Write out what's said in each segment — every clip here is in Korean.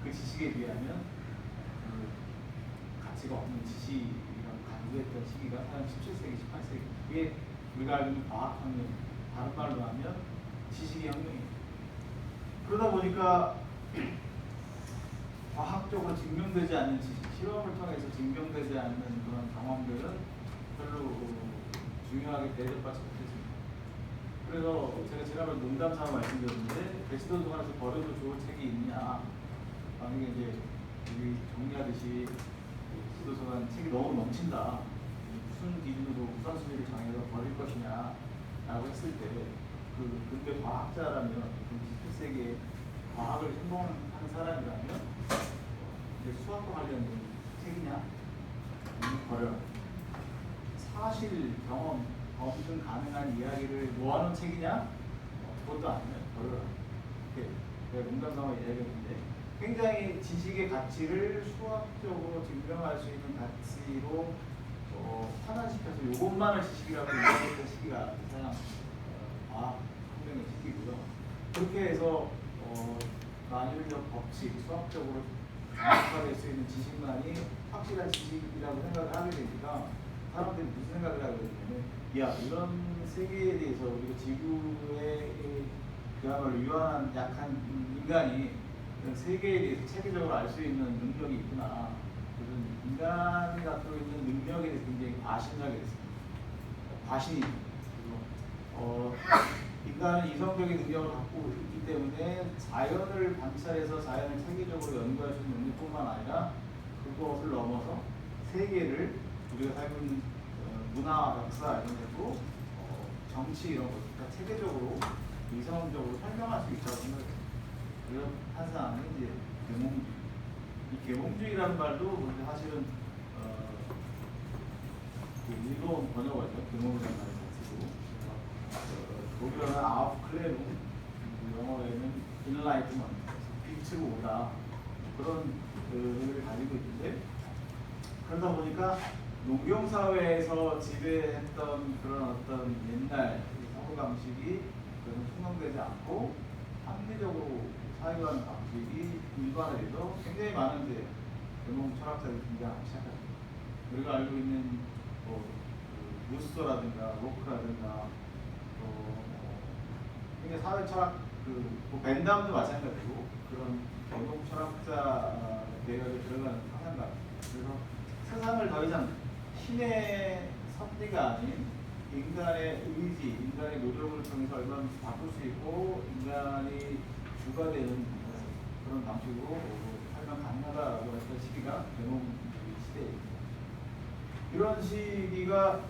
그 지식에 비하면 그 가치가 없는 지식이라고 간주했던 시기가 한 17세기, 18세기. 그게 우리가 알고 있는 과학혁명, 다른 말로 하면 지식의 혁명이에요. 그러다 보니까 과학적으로 증명되지 않는 지식, 실험을 통해서 증명되지 않는 그런 경험들은 별로 중요하게 대접받지 못했습니다. 그래서 제가 지난번에 농담삼아 말씀드렸는데 베스트 도서관에서 버려도 좋은 책이 있냐, 만약에 이제 우리 정리하듯이 베스트 도서관 책이 너무 넘친다, 무슨 기준으로 우선순위를 정해서 버릴 것이냐 라고 했을 때 근데 과학자라면 20세기에 과학을 행동하는 사람이라면 이제 수학과 관련된 책이냐 버려라. 사실 경험 검증 가능한 이야기를 모아놓은 책이냐 그것도 아니면 버려라. 이렇게 내가 농담삼아 이야기했는데 굉장히 지식의 가치를 수학적으로 증명할 수 있는 가치로 환원시켜서 이것만을 지식이라고 얘기했던 시기가 가장 과학혁명의 시기고요. 그렇게 해서 만율적 법칙, 수학적으로 정확하게 수 있는 지식만이 확실한 지식이라고 생각을 하게 되니까 사람들이 무슨 생각을 하게 되냐면, 야, 이런 세계에 대해서 우리가 지구에 그야말로 유한한 약한 인간이 이런 세계에 대해서 체계적으로 알 수 있는 능력이 있구나. 그런 인간이 갖고 있는 능력에 대해서 굉장히 과신하게 됐습니다. 과신이 인간은 이성적인 능력을 갖고 있기 때문에 자연을 관찰해서 자연을 체계적으로 연구할 수 있는 능력뿐만 아니라 그것을 넘어서 세계를 우리가 살고 있는 문화, 역사 이런 것도 정치 이런 것도 다 체계적으로 이성적으로 설명할 수 있다고 생각해요. 그래서 한 사람은 이제 계몽주의. 이 계몽주의라는 말도 사실은 그 일본 번역어죠. 계몽이라는 말을 쓰고 독일어는 아우클레룽, 영어에는 인라이트먼트, 빛으로 오다, 그런 의미를 가지고 있는데, 그러다 보니까 농경사회에서 지배했던 그런 어떤 옛날 사고방식이 통용되지 않고 합리적으로 사유하는 방식이 일반화돼서 굉장히 많은 이제 계몽 철학자들이 등장하기 시작합니다. 우리가 알고 있는 루소라든가 로크라든가 굉장히 사회 철학 벤담도 마찬가지고 그런 계몽 철학자 대열에 들어가는 사상가. 그래서 세상을 더 이상 신의 섭리가 아닌 인간의 의지, 인간의 노력을 통해서 얼마든지 바꿀 수 있고 인간이 주가 되는 그런 방식으로 살면 가능하다라고 했던 시기가 계몽 시대입니다. 이런 시기가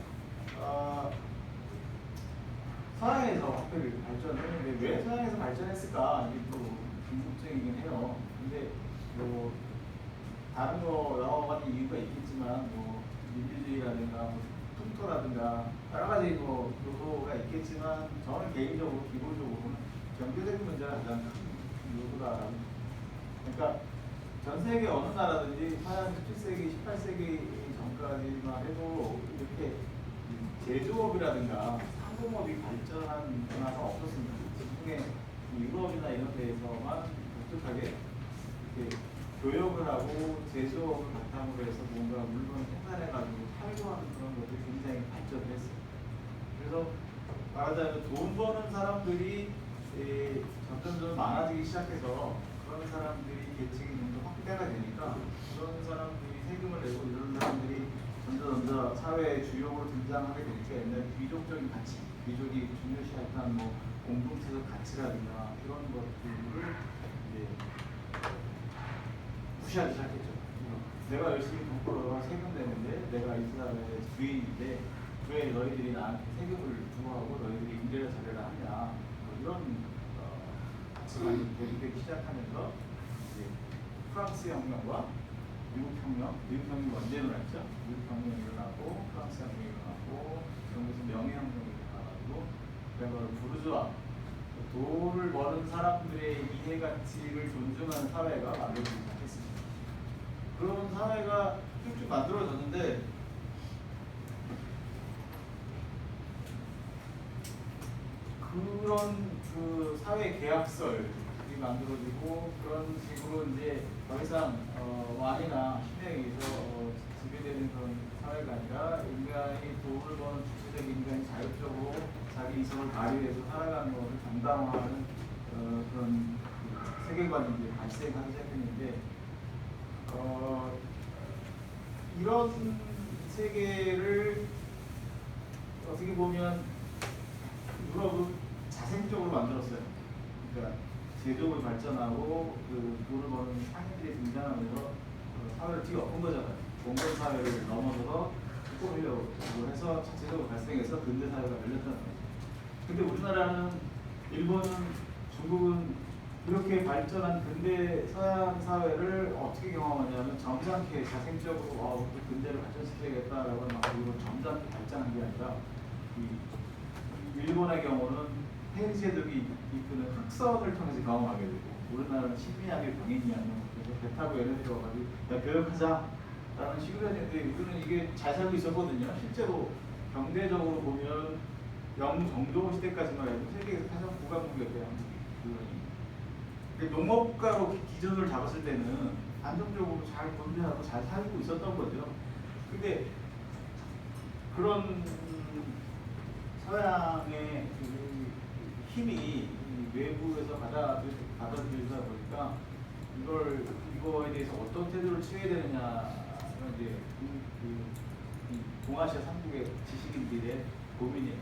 서양에서 화폐를 발전했는데 왜 서양에서 발전했을까? 이게 또 궁금증이긴 해요. 근데 뭐 다른 거 여러 가지 이유가 있겠지만 민주주의라든가 풍토라든가 여러 가지 요소가 있겠지만 저는 개인적으로 기본적으로는 경제적인 문제가 가장 큰 요소다라고. 그러니까 전 세계 어느 나라든지 한 17세기, 18세기 전까지만 해도 이렇게 제조업이라든가 상공업이 발전한 문화가 없었습니다. 지금의 유럽이나 이런 데에서만 독특하게 이렇게 교역을 하고 제조업을 바탕으로 해서 뭔가 물건을 생산해가지고 팔고하는 그런 것들이 굉장히 발전을 했어요. 그래서 말하자면 돈 버는 사람들이 점점 많아지기 시작해서 그런 사람들이 계층이 좀 더 확대가 되니까 그런 사람들이 세금을 내고 이런 사람들이 점점 사회의 주역으로 등장하게 되니까 옛날 귀족적인 가치, 귀족이 중요시했던 공동체적 가치라든가 그런 것들을 이제 무시하기 시작했죠. 내가 열심히 돈 벌어서 세금 내는데 내가 이 사람의 주인인데 왜 너희들이 나한테 세금을 부과하고 너희들이 임대료 자료를 하냐, 이런 가치관이 대립되기 시작하면서 이제 프랑스 혁명과 미국 혁명이 언제 일어났죠? 미국 혁명이 일어나고 프랑스 혁명이 일어나고 그러면서 명예혁명이 일어나고 그야말로 부르주아, 돈을 버는 사람들의 이해가치를 존중하는 사회가 만들어지기 시작했습니다. 그런 사회가 쭉쭉 만들어졌는데 그런 그 사회 계약설이 만들어지고 그런 식으로 이제 더 이상 왕이나 신에 의해서 지배되는 그런 사회가 아니라 인간이 돈을 버는 주체적 인간이 자율적으로 자기 이성을 발휘해서 살아가는 것을 정당화하는 그런 세계관이 이제 발생하기 시작했는데 이런 세계를 어떻게 보면 유럽은 자생적으로 만들었어요. 그러니까 제도를 발전하고 그 돈을 버는 상인들이 등장하면서 사회를 뒤엎은 거잖아요. 공건 사회를 넘어서서 꾸리려고 해서 자체적으로 발생해서 근대 사회가 열렸다는 거죠. 근데 우리나라는 일본은 중국은 이렇게 발전한 근대 서양 사회를 어떻게 경험하냐면 점잖게 자생적으로 또 근대를 발전시켜야겠다라고 막 그걸 점잖게 발전한 게 아니라 일본의 경우는 폐쇄족이 이끄는 흑선을 통해서 경험하게 되고 우리나라는 신민학의 병인이 아니면 그래서 배 타고 얘네들이 와가지고 야 교역하자라는 식으로 했는데 우리는 이게 잘 살고 있었거든요. 실제로 경제적으로 보면 영정조 시대까지만 해도 세계에서 가장 부강국이었대요. 한국이. 농업가로 기준을 잡았을 때는 안정적으로 잘 건대하고 잘 살고 있었던 거죠. 근데 그런 서양의 힘이 외부에서 받아들이다 보니까 이거에 대해서 어떤 태도를 취해야 되느냐가 이제 동아시아 3국의 지식인들의 고민이에요.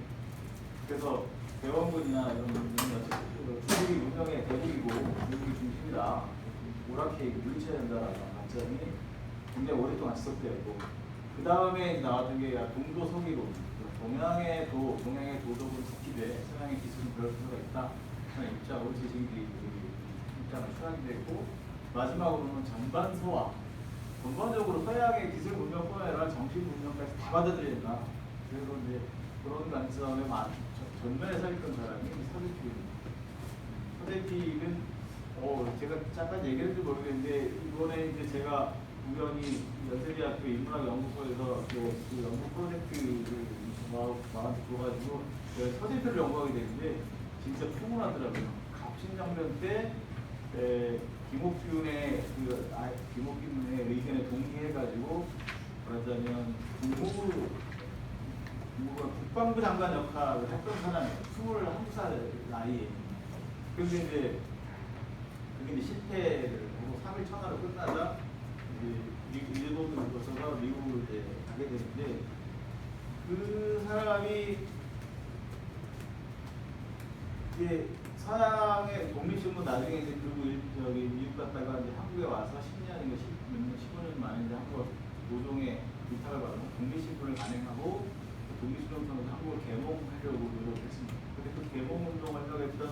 그래서 대원군이나 이런 분들은 어쨌든 중국이 문명의 대국이고 미국이 중심이다. 오락해 물리쳐야 된다라는 관점이 굉장히 오랫동안 지속되었고 그 다음에 나왔던 게 동도 서기론. 동양의 도덕은 지키되 서양의 기술은 배울 필요가 있다. 하는 입장으로 지식인들이 입장을 수락되고 마지막으로는 전반서화. 전반적으로 서양의 기술 문명뿐 아니라 정신 문명까지 다 받아들여야 된다. 그래서 이제 그런 관점에 전면에 서 있던 사람이 서대필은 제가 잠깐 얘기했는지 모르겠는데 이번에 이제 제가 우연히 연세대학교 인문학연구소에서 그 연구 프로젝트를 마음에 들어가지고 서대필을 연구하게 되는데 진짜 풍문하더라고요. 갑신정변 때 김옥균의 의견에 동의해가지고 말하자면 국방부 장관 역할을 했던 사람이에요. 21살 나이에. 근데 이제 그게 실패를 하고 3일 천하로 끝나자 이제 일본으로 거쳐서 미국으로 이제 가게 되는데 그 사람이 이제 서양의 독립신문 나중에 이제 미국 갔다가 이제 한국에 와서 10년인가 15년 만에 이제 한국 노동의 위탁을 받고 독립신문을 발행하고 독립신문을 통해서 한국을 개몽하려고 노력했습니다. 근데 그 개몽운동을 했던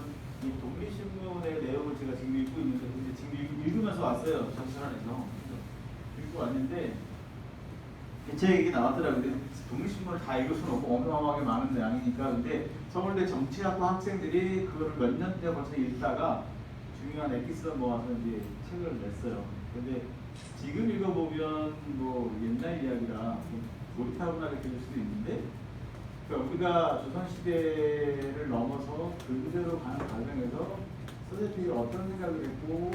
이 독립신문의 내용을 제가 지금 읽고 있는데 근데 지금 읽으면서 왔어요. 전시관에서 읽고 왔는데 제 얘기 나왔더라고요. 근데 독립신문을 다 읽을 수는 없고 어마어마하게 많은 양이니까. 근데 서울대 정치학과 학생들이 그거를 몇 년 때 벌써 읽다가 중요한 에피소드 모아서 이제 책을 냈어요. 근데 지금 읽어보면 뭐 옛날 이야기라 몰입하거나 느낄 수도 있는데 그러니까 우리가 조선시대를 넘어서 근대로 가는 과정에서 서대필이 어떤 생각을 했고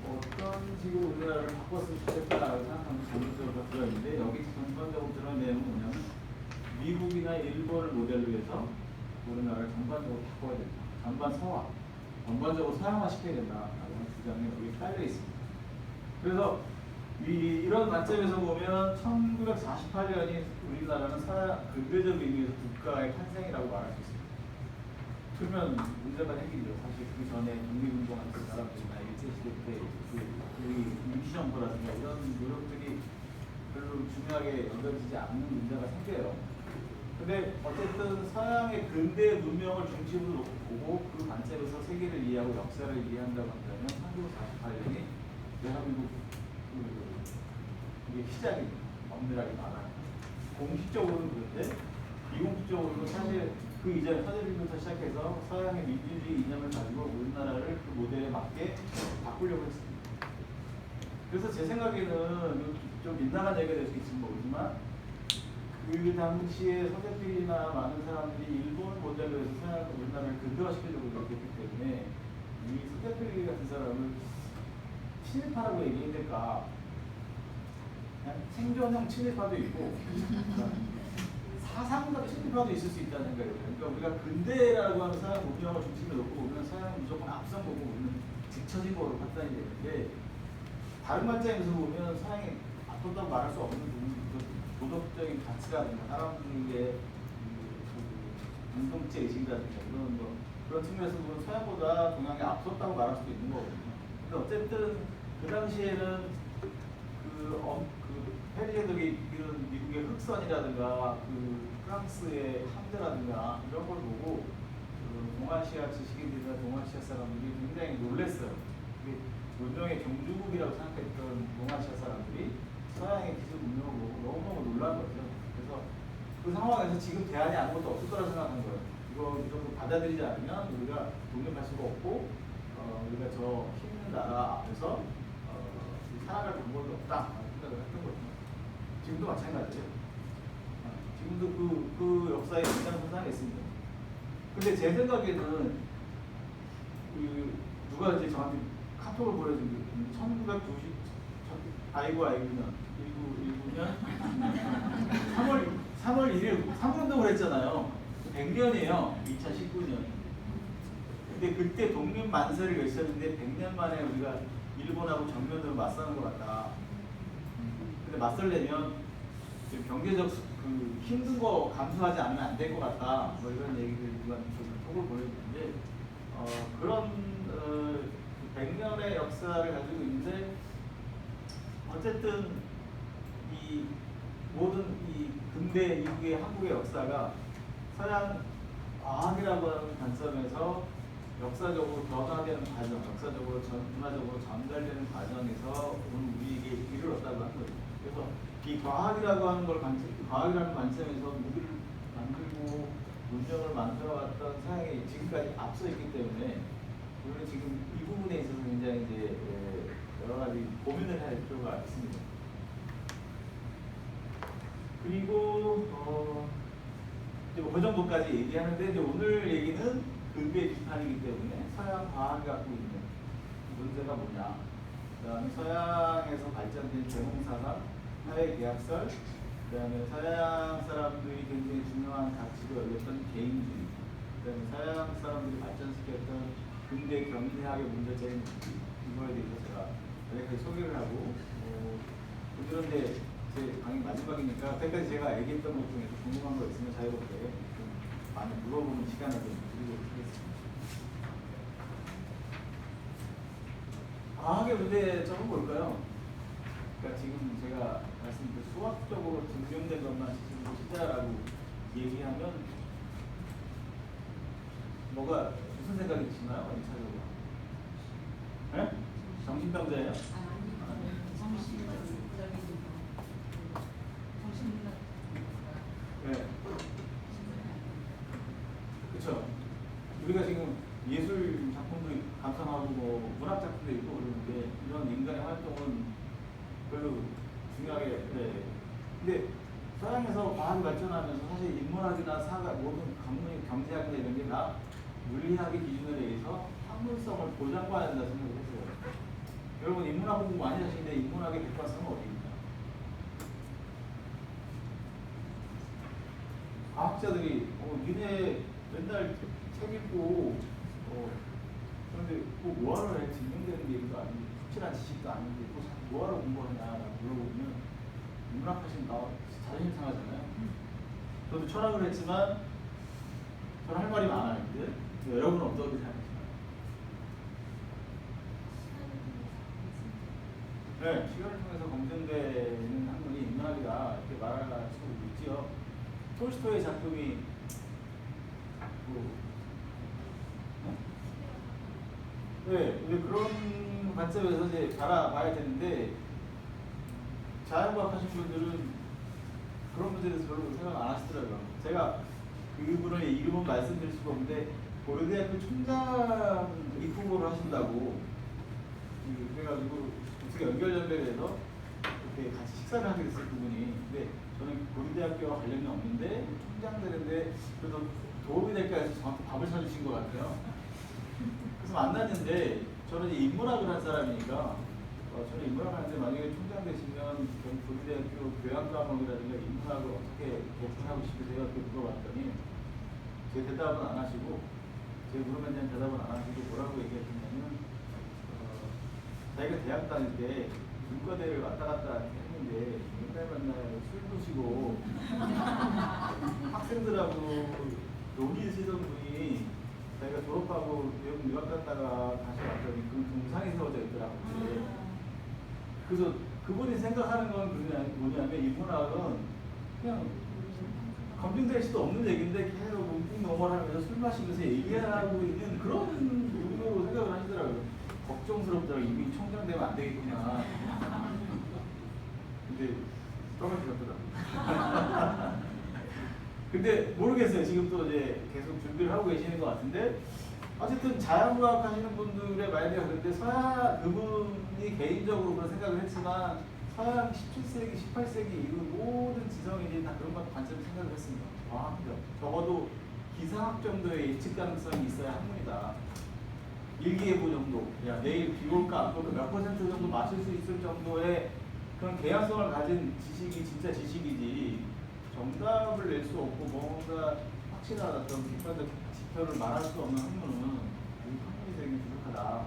어떤 식으로 우리나라를 바꿨으면 좋겠다라고 생각하는 전문적으로 들어있는데 여기 전반적으로 들어있는 내용은 뭐냐면 미국이나 일본을 모델로 해서 우리나라를 전반적으로 바꿔야 된다. 전반서화, 전반적으로 서양화시켜야 된다라고 하는 주장이 여기 깔려 있습니다. 그래서 이런 관점에서 보면 1948년이 우리나라는 근대적 의미에서 국가의 탄생이라고 말할 수 있습니다. 그러면 문제가 생기죠. 사실 그 전에 독립운동하는 사람들이나 일제시대 때 임시정부라든가 이런 노력들이 별로 중요하게 여겨지지 않는 문제가 생겨요. 근데 어쨌든 서양의 근대 문명을 중심으로 보고 그 관점에서 세계를 이해하고 역사를 이해한다고 한다면 1948년이 대한민국 이게 시작이 엄밀하게 말하면 공식적으로는 그런데 비공식적으로는 사실 그 이전에 서대필부터 시작해서 서양의 민주주의 이념을 가지고 우리나라를 그 모델에 맞게 바꾸려고 했습니다. 그래서 제 생각에는 좀 민감한 얘기가 될 수 있을지 모르지만 그 당시에 서대필이나 많은 사람들이 일본 모델로 해서 서양 우리나라를 근대화시키려고 노력했기 때문에 이 서대필 같은 사람을 친일파라고 얘기해야 될까? 그냥 생존형 친일파도 있고 사상적 친일파도 있을 수 있다는 거예요. 그러니까 우리가 근대라고 하는 서양 문명을 중심에 놓고 보면 서양은 무조건 앞선 거고 우리는 뒤처진 거로 판단이 되는데 다른 관점에서 보면 서양이 앞섰다고 말할 수 없는 부분이 도덕적인 가치라든가 사람들의 공동체 의식이라든가 이런 거 그런 측면에서 보면 서양보다 동양이 앞섰다고 말할 수도 있는 거거든요. 근데 어쨌든 그 당시에는 페리에들이 이런 미국의 흑선이라든가 프랑스의 함대라든가 이런 걸 보고 동아시아 지식인들이나 동아시아 사람들이 굉장히 놀랬어요. 문명의 경주국이라고 생각했던 동아시아 사람들이 서양의 기술 문명을 보고 너무너무 놀란 거죠. 그래서 그 상황에서 지금 대안이 아무것도 없을 거라고 생각한 거예요. 이거 무조건 받아들이지 않으면 우리가 독립할 수가 없고 우리가 저 힘있는 나라 앞에서 살아갈 방법이 없다 생각을 했던 거죠. 지금도 마찬가지예요. 지금도 그 역사에 연장선상에 있습니다. 근데 제 생각에는 누가 이제 저한테 카톡을 보내준 게 1990 1919년 3월 1일 3운동을 했잖아요. 100년이에요. 2019년. 근데 그때 독립 만세를 외쳤는데 100년 만에 우리가 일본하고 정면으로 맞서는 것 같다. 근데 맞설려면 경제적 힘든 거 감수하지 않으면 안 될 것 같다. 뭐 이런 얘기를 누가 톡을 보내주는데 그런 100년의 역사를 가지고 있는데 어쨌든 이 모든 이 근대 이후의 한국의 역사가 서양 과학이라고 하는 관점에서 역사적으로 변화되는 과정, 역사적으로 문화적으로 전달되는 과정에서 오늘 우리에게 이르렀다고 한 거예요. 그래서 이 과학이라고 하는 걸 과학이라는 관점에서 무기를 만들고 문명을 만들어왔던 서양이 지금까지 앞서 있기 때문에 우리는 지금 이 부분에 있어서 굉장히 이제 여러 가지 고민을 할 필요가 있습니다. 그리고 그 정도까지 얘기하는데 이제 오늘 얘기는 근대 비판이기 때문에 서양 과학이 갖고 있는 문제가 뭐냐, 그다음에 서양에서 발전된 계몽사상, 사회계약설, 그다음에 서양 사람들이 굉장히 중요한 가치로 여겼던 개인주의, 그다음에 서양 사람들이 발전시켰던 근대 경제학의 문제적인 이거에 대해서 제가 여기까지 소개를 하고 그런데 제 강의 마지막이니까 그때까지 제가 얘기했던 것 중에서 궁금한 거 있으면 자유롭게 좀 많이 물어보는 시간을 좀 드리도록 하겠습니다. 과학의 문제점은 뭘까요? 그러니까 지금 제가 말씀드린 수학적으로 증명된 것만 시자라고 얘기하면 뭐가 무슨 생각이 드시나요? 1차적으로 네? 정신병자예요? 네. 그렇죠. 우리가 지금 예술 작품도 감상하고 뭐 문학 작품도 있고 그러는데 이런 인간의 활동은 별로 중요하게 네. 근데 서양에서 과학이 발전하면서 사실 인문학이나 사가 모든 학문의 경제학이나 이런 게 다 물리학의 기준에 의해서 학문성을 보장받아야 된다 생각을 했어요. 여러분 인문학 공부 많이 하시는데 인문학의 객관성은 어디 있나? 과학자들이 니네 맨날 책 읽고 그런데 뭐하러 해? 증명되는 얘기도 아니고 확실한 지식도 아닌데 뭐하러 공부하냐라고 물어보면 인문학 하시면 나 자존심 상하잖아요. 저도 철학을 했지만 저는 할 말이 많아요. 근데 여러분은 어떻게 생각하시나요? 네, 시간을 통해서 검증되는 학문이 인문학이다 이렇게 말할 수 있지요. 톨스토이의 작품이 네, 그런 관점에서 이제 바라봐야 되는데 자연과학 하신 분들은 그런 문제에 대해서 별로 생각 안 하시더라고요. 제가 그분의 이름은 말씀드릴 수가 없는데 고려대학교 총장 입후보를 하신다고 그래가지고 어떻게 연결해서 이렇게 같이 식사를 하게 됐어요 그분이. 근데 저는 고려대학교와 관련이 없는데 총장 되는데 그래도 도움이 될까 해서 저한테 밥을 사주신 것 같아요. 그래서 만났는데 저는 이제 인문학을 한 사람이니까 만약에 총장 되시면 경북대학교 교양과목이라든가 인문학을 어떻게 개편하고 싶으세요? 이렇게 물어봤더니 제 대답은 안 하시고 제 물어본 대한 대답은 안 하시고 뭐라고 얘기하셨냐면 자기가 대학 다닐 때 문과대를 왔다 갔다 했는데 맨날 술 드시고 학생들하고 논의시던 분이 자기가 졸업하고 외국 유학 갔다가 다시 왔더니 그 동상이 세워져 있더라고요. 그래서 그분이 생각하는 건 뭐냐면 인문학은 그냥 검증될 수도 없는 얘기인데 계속 뭉뚱 넘어가면서 술 마시면서 얘기하고 있는 그런 용도로 생각을 하시더라고요. 걱정스럽더라고요. 이미 총장 되면 안 되겠구나. 근데 떠나시더라고요. 근데 모르겠어요. 지금 또 이제 계속 준비를 하고 계시는 것 같은데 어쨌든 자연과학 하시는 분들의 말대로 그런데 서양 그분이 개인적으로 그런 생각을 했지만 서양 17세기, 18세기 이후 모든 지성인이 다 그런 관점을 생각을 했습니다. 과학적. 적어도 기상학 정도의 예측 가능성이 있어야 학문이다. 일기예보 정도. 야, 내일 비 올까 안 올까 몇 퍼센트 정도 맞출 수 있을 정도의 그런 개연성을 가진 지식이 진짜 지식이지 정답을 낼 수 없고 뭔가 확실한 어떤 객관적 지표를 말할 수 없는 학문은 학문이 되게 부족하다.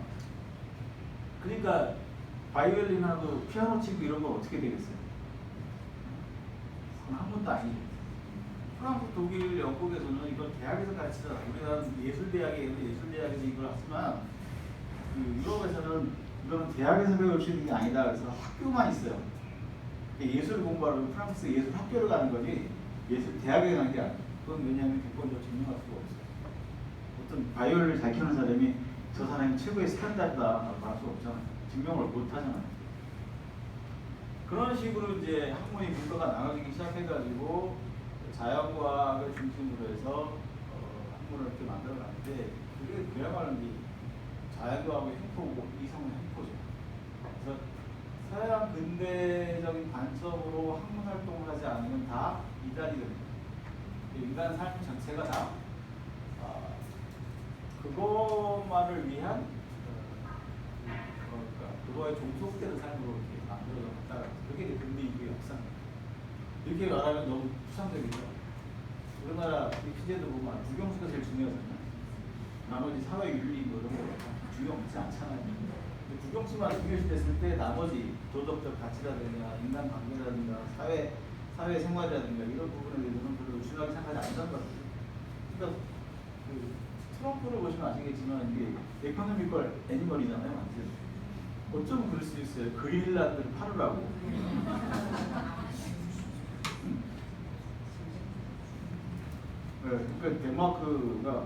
그러니까 바이올린하고 피아노 치고 이런 건 어떻게 되겠어요? 그건 학문도 아니고. 프랑스, 독일, 영국에서는 이걸 대학에서 가르치잖아. 우리나라는 예술대학에서 이걸 하지만 그 유럽에서는 이거는 대학에서 배울 수 있는 게 아니다. 그래서 학교만 있어요. 예술을 공부하려면 프랑스 예술 학교를 가는 거지 예술 대학에 가는 게 아니야. 그건 왜냐하면 객관적으로 증명할 수가 없어요. 어떤 바이올린을 잘 키우는 사람이 저 사람이 최고의 스탠다드다 말할 수 없잖아요. 증명을 못 하잖아요. 그런 식으로 이제 학문이 문과가 나눠지기 시작해가지고 자연과학을 중심으로 해서 학문을 이렇게 만들어놨는데 그게 그야말로 자연과학의 횡포고 이성의 횡포죠. 그래서 서양 근대적인 관점으로 학문 활동을 하지 않으면 다 이단이 됩니다. 인간 삶 전체가 다 그것만을 위한 그거에 종속되는 삶으로 이렇게 만들어졌다. 그게 이제 근대 인류의 역사입니다. 이렇게 말하면 너무 추상적이죠. 우리나라 퀴즈에도 보면 국영수가 제일 중요하잖아요. 나머지 사회 윤리 뭐 이런 거 중요하지 않잖아요. 근데 국영수만 중요시됐을 때 나머지 도덕적 가치라든가 인간 관계라든가 사회 생활이라든가 이런 부분에 대해서는 별로 중요하게 생각하지 않는다는 거죠. 그러니까 그 트럼프를 보시면 아시겠지만 이게 에코노미컬 애니멀이잖아요, 완전. 어쩌면 그럴 수 있어요. 그린란드를 팔으라고. 네, 그러니까 덴마크가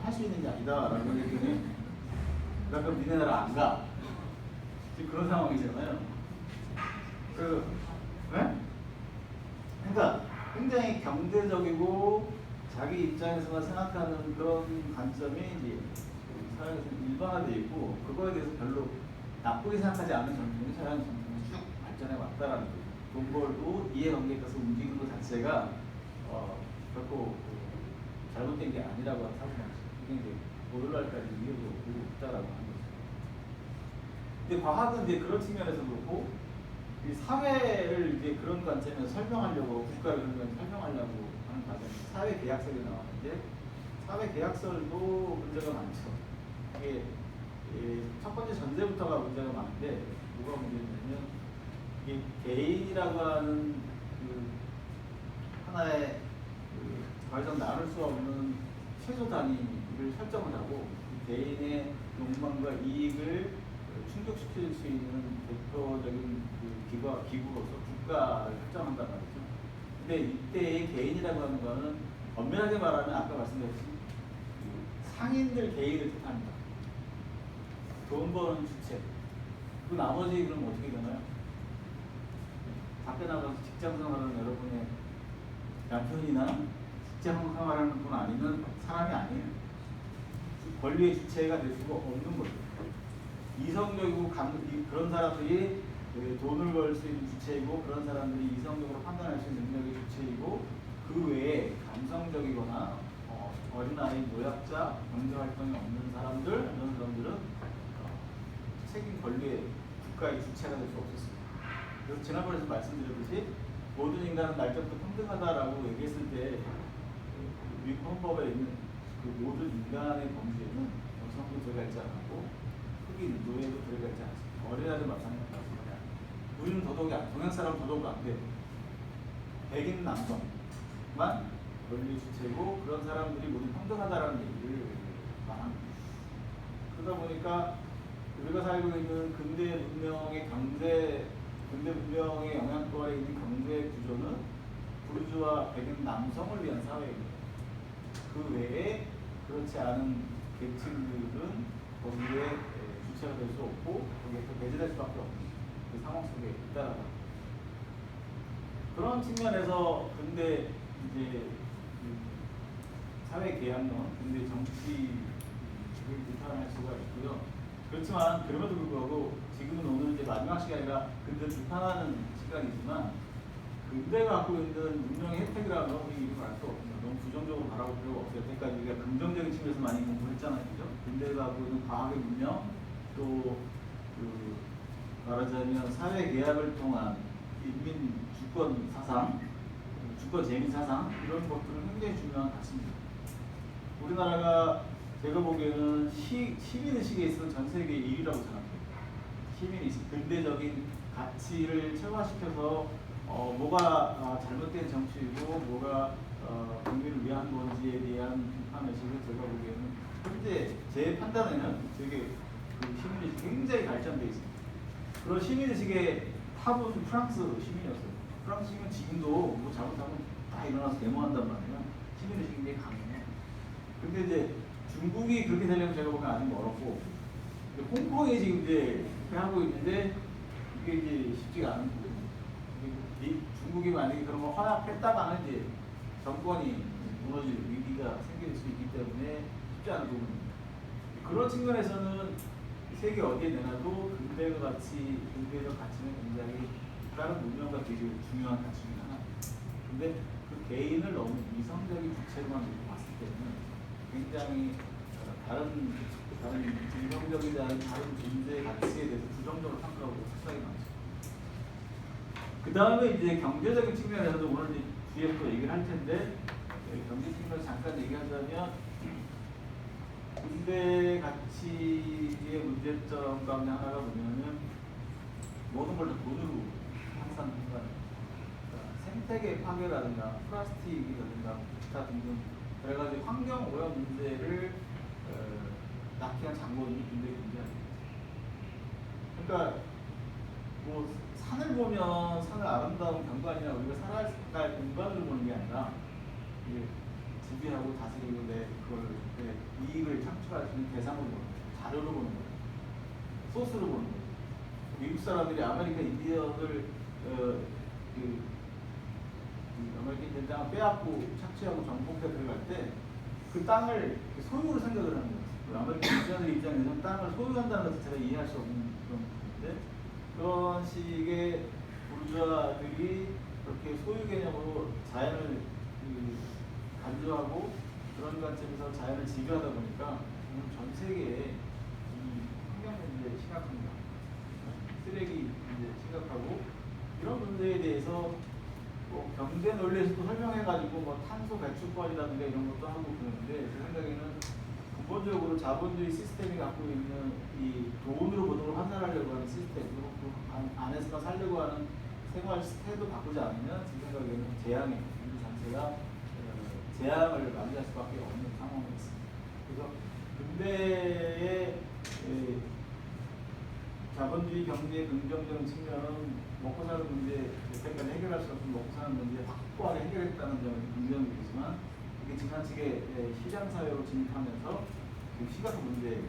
할 수 있는 게 아니다라고 얘기했더니 나 그럼 니네 나라 안 가. 지금 그런 상황이잖아요. 네? 그러니까 굉장히 경제적이고 자기 입장에서만 생각하는 그런 관점이 이제 사회에서 일반화되어 있고 그거에 대해서 별로 나쁘게 생각하지 않는 전통이 서양 전통이 쭉 발전해 왔다라는 거예요. 돈 벌고 이해관계에 따라서 움직이는 것 자체가 결코 잘못된 게 아니라고 하는 사고방식. 이게 이제 오늘날까지 이해도 되고 있다라고 하는 거죠. 근데 과학은 이제 그런 측면에서 그렇고 이 사회를 이제 그런 관점에서 설명하려고 국가를 그런 관점에서 설명하려고 하는 과정 사회 계약설이 나왔는데 사회 계약설도 문제가 많죠. 이게 첫 번째 전제부터가 문제가 많은데 뭐가 문제냐면 이게 개인이라고 하는 그 하나의 더 이상 나눌 수 없는 최소 단위를 설정을 하고 개인의 욕망과 이익을 충족시킬 수 있는 대표적인 그 기구로서 국가를 설정한단 말이죠. 근데 이때의 개인이라고 하는 거는 엄밀하게 말하면 아까 말씀드렸듯이 상인들 개인을 뜻합니다. 돈 버는 주체. 그 나머지 그럼 어떻게 되나요? 밖에 나가서 직장 생활하는 여러분의 남편이나 직장 생활하는 분 아니면 사람이 아니에요. 권리의 주체가 될 수가 없는 거죠. 이성적이고 그런 사람들이 돈을 벌 수 있는 주체이고 그런 사람들이 이성적으로 판단할 수 있는 능력의 주체이고 그 외에 감성적이거나 어린아이, 노약자, 경제활동이 없는 사람들 이런 사람들은 책임 권리의 국가의 주체가 될 수 없었습니다. 그래서 지난번에도 말씀드렸듯이 모든 인간은 날짜부터 평등하다라고 얘기했을 때 미국 헌법에 있는 그 모든 인간의 범죄는 여성도 들어가 있지 않고 흑인, 노예도 들어가 있지 않습니다. 어린아이도 마찬가지입니다. 우리는 더더욱이 동양 사람 더더욱 안 돼요. 백인 남성만 권리 주체고 그런 사람들이 모두 평등하다라는 얘기를 말합니다. 그러다 보니까 우리가 살고 있는 근대 문명의 영향권에 있는 경제 구조는 부르주아 백인 남성을 위한 사회입니다. 그 외에 그렇지 않은 계층들은 거기에 주체가 될 수 없고 거기에서 배제될 수밖에 없는 그 상황 속에 있다라고 합니다. 그런 측면에서 근대 이제 사회 계약론, 근대 정치를 비판할 수가 있고요. 그렇지만 그럼에도 불구하고 지금은 오늘 이제 마지막 시간이라 근대 비판하는 시간이지만 근대가 갖고 있는 문명의 혜택이라는 건 우리 이루 말할 수 없습니다. 너무 부정적으로 바라볼 필요가 없어요. 여태까지 우리가 긍정적인 측면에서 많이 공부했잖아요, 그죠? 근대가 갖고 있는 과학의 문명, 또 말하자면 사회 계약을 통한 인민 주권 사상, 주권 재민 사상 이런 것들은 굉장히 중요한 가치입니다. 우리나라가 제가 보기에는 시민의식에 있어서 전 세계 1위라고 생각해요. 시민의식, 근대적인 가치를 체화시켜서 뭐가 잘못된 정치이고 뭐가 국민을 위한 건지에 대한 비판의식을 제가 보기에는 현재 제 판단에는 되게 그 시민의식이 굉장히 발전되어 있습니다. 그런 시민의식의 탑은 프랑스 시민이었어요. 프랑스 시민은 지금도 뭐 잘못하면 다 일어나서 데모한단 말이에요. 시민의식이 굉장히 강해요. 근데 이제 중국이 그렇게 되려면 제가 보기엔 아직 멀었고 홍콩이 지금 이제 그렇게 하고 있는데 이게 이제 쉽지가 않은 거예요. 중국이 만약에 그런 걸 허락했다가는 이제 정권이 무너질 위기가 생길 수 있기 때문에 쉽지 않은 부분입니다. 그런 측면에서는 세계 어디에 내놔도 근대적 가치는 굉장히 다른 문명과 되게 중요한 가치 중 하나입니다. 근데 그 개인을 너무 이성적인 주체로만 놓고 봤을 때는 굉장히 다른 이성적이지 않은 다른 존재의 가치에 대해서 부정적으로 평가하고 생각이 많죠. 그 다음에 이제 경제적인 측면에서도 오늘 이제 뒤에 또 얘기를 할 텐데 경제 측면에서 잠깐 얘기하자면 근대 가치의 문제점 가운데 하나가 뭐냐면 모든 걸 다 돈으로 항상 한다는 생태계 파괴라든가 플라스틱이라든가 기타 등등 여러 가지 환경 오염 문제를 낳게 한 장본인이 굉장히 존재합니다. 그러니까 뭐 산을 보면 산을 아름다운 경관이나 우리가 살아갈 공간으로 보는 게 아니라 지배하고 다스리고 그걸 이익을 창출할 수 있는 대상으로 보는 거예요. 자료로 보는 거예요. 소스로 보는 거예요. 미국 사람들이 아메리카 인디언을 아메리카 인디언 땅을 빼앗고 착취하고 정복해 들어갈 때 그 땅을 소유로 생각을 하는 거예요. 아메리카 인디언들 입장에서는 땅을 소유한다는 것을 제가 이해할 수 없는 그런 부분인데 그런 식의 부르주아들이 그렇게 소유 개념으로 자연을 간주하고 그런 관점에서 자연을 지배하다 보니까 전 세계에 이 환경 문제 심각합니다. 쓰레기 문제 심각하고 이런 문제에 대해서 뭐 경제 논리에서도 설명해가지고 뭐 탄소 배출권이라든가 이런 것도 하고 그러는데 제 생각에는 근본적으로 자본주의 시스템이 갖고 있는 이 돈으로 모든 걸 환산하려고 하는 시스템, 그 안에서만 살려고 하는 생활 스타일도 바꾸지 않으면 제 생각에는 재앙이 인류 전체가 재앙을 맞이할 수밖에 없는 상황이 있습니다. 그래서 근대의 자본주의 경제의 긍정적인 측면은 먹고 사는 문제, 여태까지 해결할 수 없는 먹고 사는 문제 확고하게 해결했다는 점이 긍정적이지만 이게 지나치게 시장 사회로 진입하면서 심각한 문제에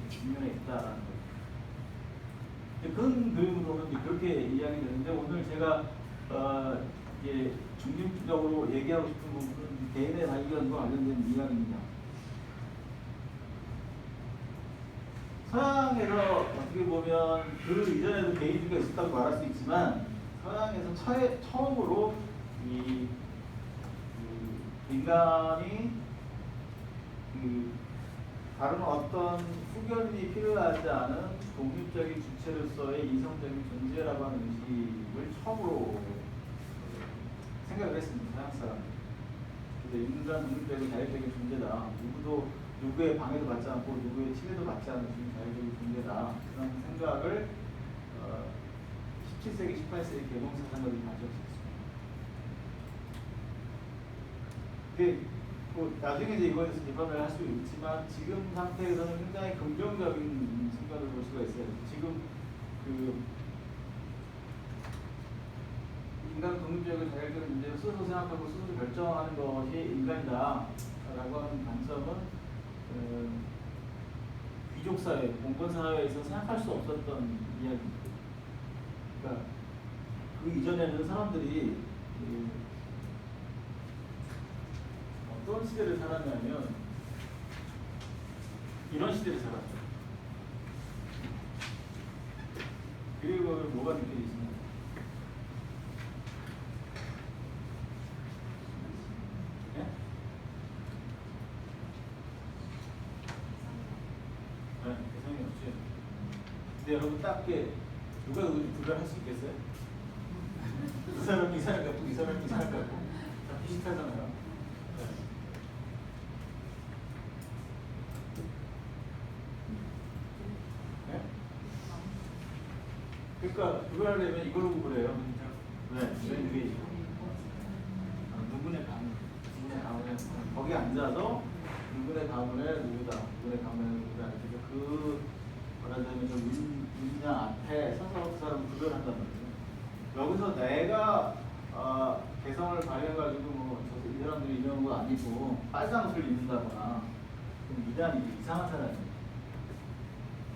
직면해 있다라는 거예요. 큰 그림으로는 그렇게 이야기 되는데 오늘 제가 이제 중심적으로 얘기하고 싶은 부분은 개인의 자유과 관련된 이야기입니다. 서양에서 어떻게 보면 그 이전에도 개인주의가 있었다고 말할 수 있지만 서양에서 처음으로 인간이 다른 어떤 후견이 필요하지 않은 독립적인 주체로서의 이성적인 존재라고 하는 의식을 처음으로 생각을 했습니다. 서양 사람. 근데 인간 독립적인 자율적인 존재다. 누구도 누구의 방해도 받지 않고 누구의 침해도 받지 않는 자율적인 존재다. 그런 생각을 17세기, 18세기 개봉사 사람들이 가졌습니다. 뭐 나중에 이제 이거에 대해서 비판을 할 수 있지만 지금 상태에서는 굉장히 긍정적인 생각을 볼 수가 있어요. 지금 그 인간 독립적인 자율적인 존재를 스스로 생각하고 스스로 결정하는 것이 인간이다 라고 하는 관점은 귀족사회, 공권사회에서 생각할 수 없었던 이야기입니다. 그러니까 그 이전에는 사람들이 어떤 시대를 살았냐면 이런 시대를 살았죠. 그리고 뭐가 느껴지시나요? 네? 네, 대상이 없죠. 근데 여러분 딱게 누가 누군지 구별할 수 있겠어요? 이 사람이 이 사람 같고 이 사람이 이 사람 같고 다 비슷하잖아요. 네? 그러니까 구별하려면 이걸로 구별해요. 네, 맨 위에 누구네 가문, 누구네 가문에 거기 앉아서 누구네 가문에 누구다, 누구네 가문에 누구다. 그러니까 그 말하자면 문장 앞에 서서 그 사람 구별한단 말이에요. 여기서 내가 개성을 발휘해가지고 뭐 이 사람들이 이런 거 안 입고 빨간 옷을 입는다거나 그럼 이단이 이상한 사람이에요.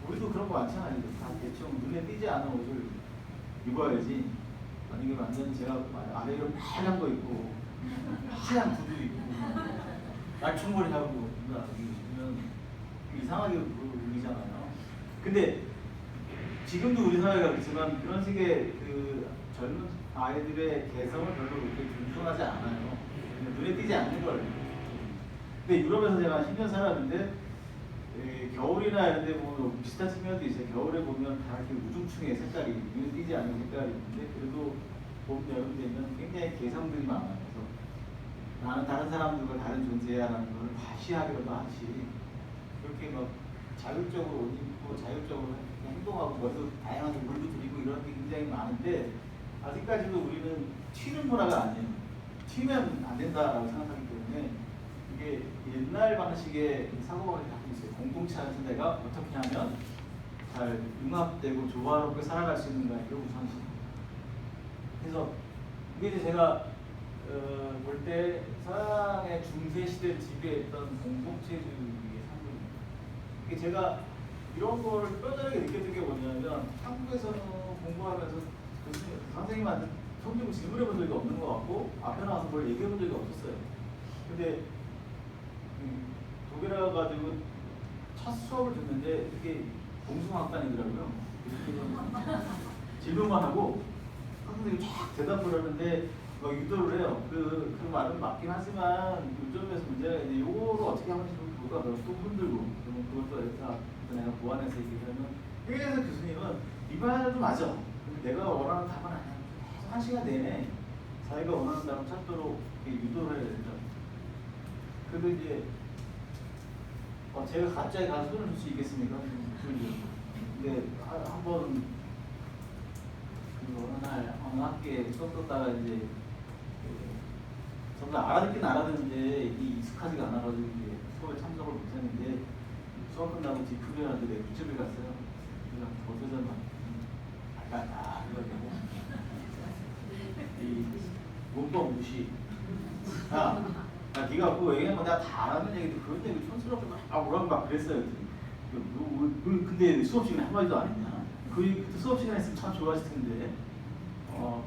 우리도 그런 거 많잖아요. 다 대충 눈에 띄지 않은 옷을 입어야지. 아니면 완전 제가 아래로 하얀 거 입고 하얀 구두 입고 날총머리 하고 입으면 이상하게 보이잖아요. 근데 지금도 우리 사회가 그렇지만 그런 식의 그 젊은 아이들의 개성을 별로 그렇게 존중하지 않아요. 눈에 띄지 않는 걸. 근데 유럽에서 제가 10년 살았는데 겨울이나 이런 데 보면 비슷한 측면도 있어요. 겨울에 보면 다 이렇게 우중충해 색깔이 눈에 띄지 않는 색깔이 있는데 그래도 봄, 여름 되면 굉장히 개성들이 많아요. 그래서 나는 다른 사람들과 다른 존재야라는 걸 과시하기로도 하지 그렇게 막 자율적으로 옷 입고 자율적으로 행동하고 머리도 다양하게 물도 들이고 이런 게 굉장히 많은데 아직까지도 우리는 튀는 문화가 아니에요. 튀면 안 된다라고 생각하기 때문에 이게 옛날 방식의 사고방식이 갖고 있어요. 공동체 안에서 내가 어떻게 하면 잘 융합되고 조화롭게 살아갈 수 있는가 이걸 우선시. 그래서 이게 이제 제가 볼 때 서양의 중세 시대를 지배했던 공동체주의의 상징입니다. 이게 제가 이런 거를 뼈저리게 느꼈던 게 뭐냐면 한국에서는 공부하면서 선생님한테 손 들고 질문해 본 적이 없는 것 같고 앞에 나와서 뭘 얘기해 본 적이 없었어요. 근데 독일에 가가지고 첫 수업을 듣는데 이게 동숭학단이더라고요. 질문만 하고 선생님이 쫙 대답을 하는데 막 유도를 해요. 그 말은 맞긴 하지만 요점에서 문제가 이제 요거를 어떻게 하면 누가 또 흔들고 그러면 그것도 다 내가 보완해서 얘기하면 회계사 교수님은 이 말도 맞아. 근데 내가 원하는 답은 아니야. 한 시간 내내 자기가 원하는 답을 찾도록 유도를 해야 된다. 그래도 이제 제가 갑자기 가서 손을 줄 수 있겠습니까? 근데 한번 어느 학기에 수업 듣다가 이제 저도 알아듣긴 알아듣는데 익숙하지가 않아가지고 이제 수업에 참석을 못했는데 수업 끝나고 뒤풀이하는데 내가 유치를 갔어요. 그래서 어쩌전 아까 이러고 이 문법 무시. 네가 그거 얘기한 거 내가 다 알았는 얘기인데 그런 얘기 촌스럽게 뭐라고 막 그랬어요. 근데 수업 시간에 한마디도 안 했냐. 그때 수업 시간에 했으면 참 좋아했을 텐데.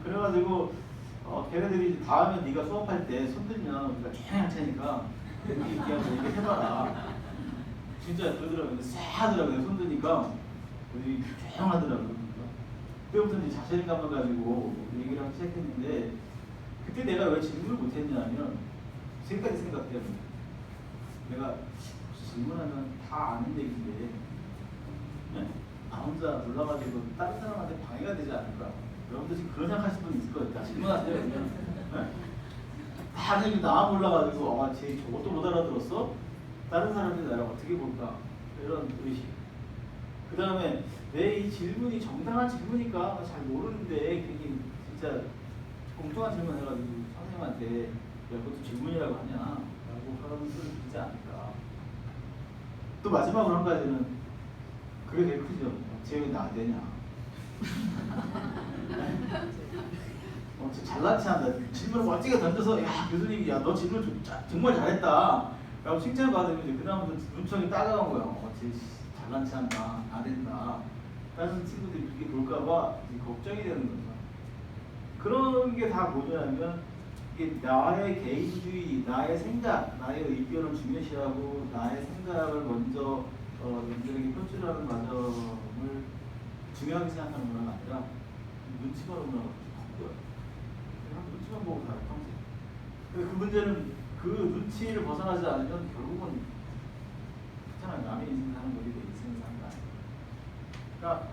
그래가지고 걔네들이 다음에 네가 수업할 때 손들면 우리가 조용할 테니까 얘기해봐라. 진짜 그러더라고요. 근데 쎄 하더라고요. 손드니까 조용하더라고요. 그때부터 이제 자신감을 가지고 얘기를 하기 시작했는데 그때 내가 왜 질문을 못했냐면 세 가지 생각 때문에 내가 질문하면 다 아는 얘기인데 네? 나 혼자 놀라가지고 다른 사람한테 방해가 되지 않을까? 여러분들 지금 그런 생각하시는 분 있을 거예요. 질문하세요. 그냥. 네? 다 지금 나만 몰라가지고 쟤 저것도 못 알아들었어? 다른 사람들이 나를 어떻게 볼까? 이런 의식. 그 다음에 내 이 질문이 정당한 질문이니까 잘 모르는데 괜히 진짜 엉뚱한 질문 해가지고 선생님한테 야 그것도 질문이라고 하냐? 라고 하는 소리 듣지 않을까. 또 마지막으로 한 가지는 그게 되게 크죠. 쟤 왜 나대냐? 잘난 체한다. 질문을 멋지게 던져서 야 교수님이 야 너 질문 정말 잘했다 라고 칭찬을 받으면 이제 그 다음부터 눈총이 따가운 거야. 쟤 잘난 체한다. 안 된다. 다른 친구들이 그렇게 볼까봐 걱정이 되는 거죠. 그런 게 다 뭐냐면 이게 나의 개인주의, 나의 생각, 나의 의견을 중요시하고 나의 생각을 먼저 남들에게 표출하는 과정을 중요하게 생각하는 건 아니라 눈치 보는 거라고 컸고요. 그냥 눈치만 보고 살아요, 평생. 그 문제는 그 눈치를 벗어나지 않으면 결국은 그렇잖아요. 남의 인생 사는 거지 내 인생 사는 거 아니에요. 그러니까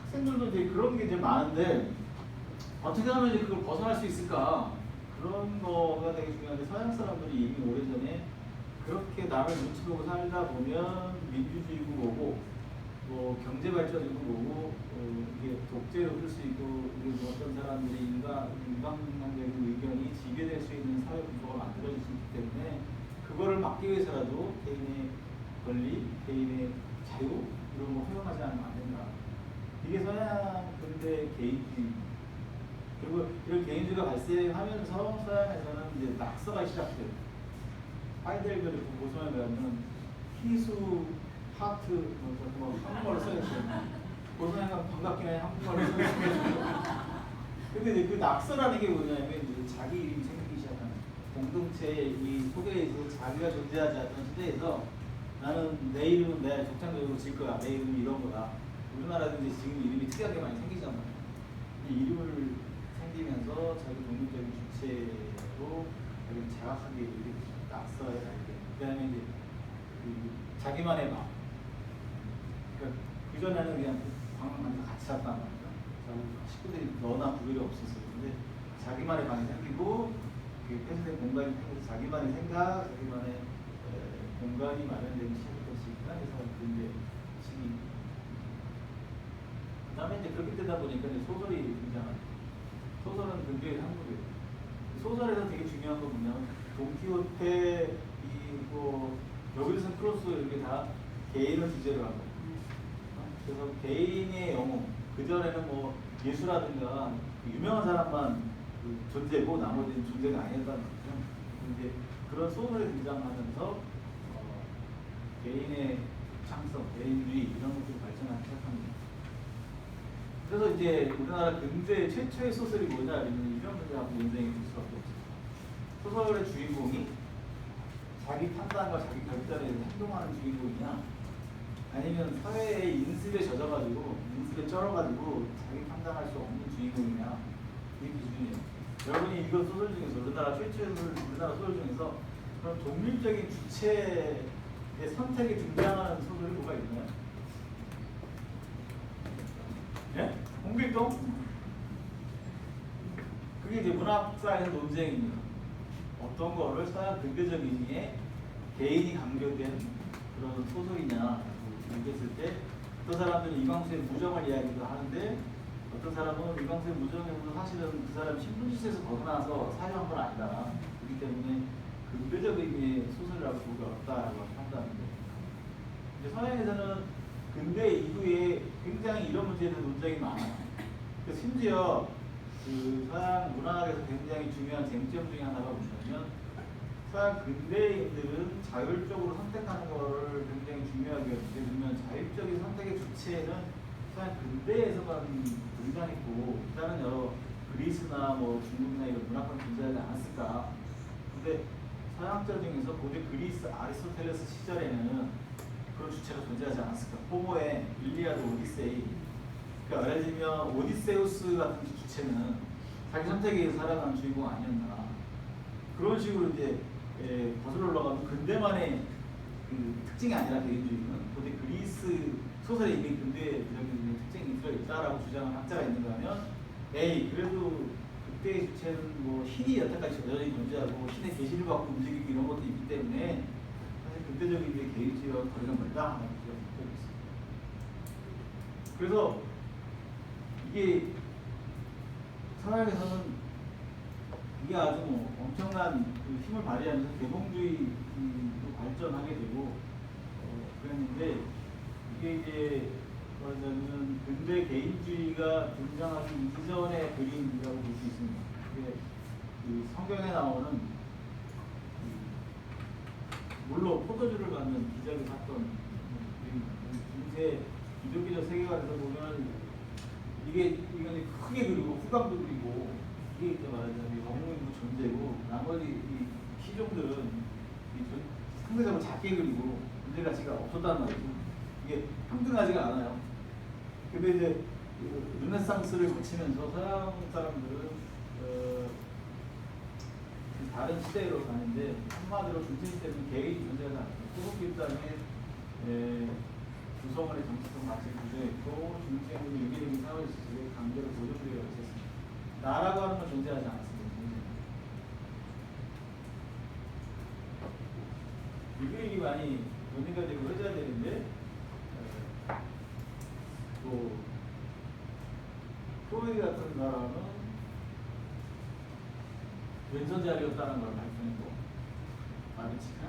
학생들도 이제 그런 게 이제 많은데 어떻게 하면 이제 그걸 벗어날 수 있을까? 그런 거가 되게 중요한데 서양 사람들이 이미 오래전에 그렇게 남의 눈치 보고 살다 보면 민주주의고 뭐고 뭐 경제 발전이고 뭐고 이게 독재로 쓸 수 있고 그리고 어떤 사람들이 인간적인 의견이 지배될 수 있는 사회 구조가 만들어질 수 있기 때문에 그거를 막기 위해서라도 개인의 권리, 개인의 자유 이런 거 허용하지 않으면 안 된다. 이게 서양 근대 개인주의 그리고 이런 개인주의가 발생하면서 서양에서는 이제 낙서가 시작돼요. 하이델베르크 고소에 가면 희수 하트 뭐 한국말로 써있어요. 고소에 가면 반갑긴 해 한국말로 써있어요. 근데 이제 그 낙서라는 게 뭐냐면 이제 자기 이름이 생기기 시작하는 공동체의 이 속에서 자기가 존재하지 않던 시대에서 나는 내 이름은 내가 독창적으로 질 거야. 내 이름은 이런 거다. 우리나라도 이제 지금 이름이 특이하게 많이 생기잖아요. 이 이름을 생기면서 자기 독립적인 주체로 자기를 자각하게 이렇게 낙서에 가게. 그다음에 이제 자기만의 방. 그러니까 그 전에는 그냥 방만에서 같이 잤단 말이야. 식구들이 너나 구별이 없었어요. 근데 자기만의 방이 생기고 폐쇄된 공간이 생겨서 자기만의 생각, 자기만의 공간이 마련되기 시작했으니까 그래서 근데 시기. 그다음에 이제 그렇게 되다 보니까 이제 소설이 등장하죠. 소설은 근대의 한국이에요. 소설에서 되게 중요한 건 뭐냐면 돈키호테, 뭐 로빈슨 크루소 이렇게 다 개인을 주제로 하고 그래서 개인의 영웅 그 전에는 뭐 예수라든가 유명한 사람만 존재고 나머지는 존재가 아니었다는 거죠. 근데 그런 소설이 등장하면서 개인의 창성, 개인주의 이런 것들이 발전하기 시작합니다. 그래서 이제 우리나라 근대 최초의 소설이 뭐냐 이런 문제하고 논쟁이 될 수밖에 없어요. 소설의 주인공이 자기 판단과 자기 결단에 행동하는 주인공이냐 아니면 사회의 인습에 젖어가지고 인습에 쩔어가지고 자기 판단할 수 없는 주인공이냐 이게 기준이에요. 여러분이 이거 소설 중에서 우리나라 최초의 우리나라 소설 중에서 그런 독립적인 주체의 선택에 등장하는 소설이 뭐가 있나요? 예? 홍길동? 그게 이제 문학사에서 논쟁입니다. 어떤 거를 서양 근대적인 의미의 개인이 강조된 그런 소설이냐 얘기했을 때 어떤 사람들은 이광수의 무정을 이야기도 하는데 어떤 사람은 이광수의 무정에서 사실은 그 사람이 신분지에서 벗어나서 사유한 건 아니다. 그렇기 때문에 근대적 의미의 소설이라고 보기 어렵다라고 판단합니다. 이제 서양에서는 근대 이후에 굉장히 이런 문제에 대한 논쟁이 많아요. 그래서 심지어 그 서양 문학에서 굉장히 중요한 쟁점 중에 하나가 뭐냐면 서양 근대인들은 자율적으로 선택하는 것을 굉장히 중요하게 여기면 자율적인 선택의 주체는 서양 근대에서만 등장했고 다른 여러 그리스나 뭐 중국이나 이런 문학관 존재하지 않았을까. 근데 서양자 중에서 고대 그리스 아리스토텔레스 시절에는 그런 주체가 존재하지 않았을까. 호모의 일리아드 오디세이. 그러니까 예를 들면 오디세우스 같은 주체는 자기 선택에 의해서 살아가는 주인공 아니었나. 그런 식으로 이제 거슬러 올라가면 근대만의 그 특징이 아니라 개인주의는 도대체 그리스 소설에 이미 근대적인 특징이 들어있다라고 주장하는 학자가 있는가 하면 에이 그래도 그때의 주체는 뭐 신이 여태까지 여전히 존재하고 신의 계시를 갖고 움직이고 이런 것도 있기 때문에 사실 근대적인 게 개인주의와 거리가 멀다라는 주장을 하고 있습니다. 그래서 이게 서양에서는 이게 아주 뭐 엄청난 그 힘을 발휘하면서 계몽주의로 발전하게 되고 그랬는데 이게 이제 말하자면 근대 개인주의가 등장하기 이전의 그림이라고 볼 수 있습니다. 이게 그 성경에 나오는 물로 포도주를 받는 기적의 사건 중세 기독교적 세계관에서 보면 이건 크게 그리고 후각도 그리고 이게 이제 말하자면 영웅이고 존재고 나머지 이 시종들은 상대적으로 작게 그리고 존재 가치가 없었단 말이죠. 이게 평등하지가 않아요. 근데 이제 르네상스를 거치면서 서양 사람들은 다른 시대로 가는데 한마디로 중세 때는 개인이 존재하지 않고 소속기 땅에 구성원의 정치적 가치를 구조했고 중세는 유기적인 사회 질서의 강제로 고정되어 있었습니다. 나라고 하는 건 존재하지 않았습니다. 유기력이 많이 논의가 되고 해줘야 되는데 또 프로이드 같은 사람은 왼손잡이였다는 걸 발표했고 마르치가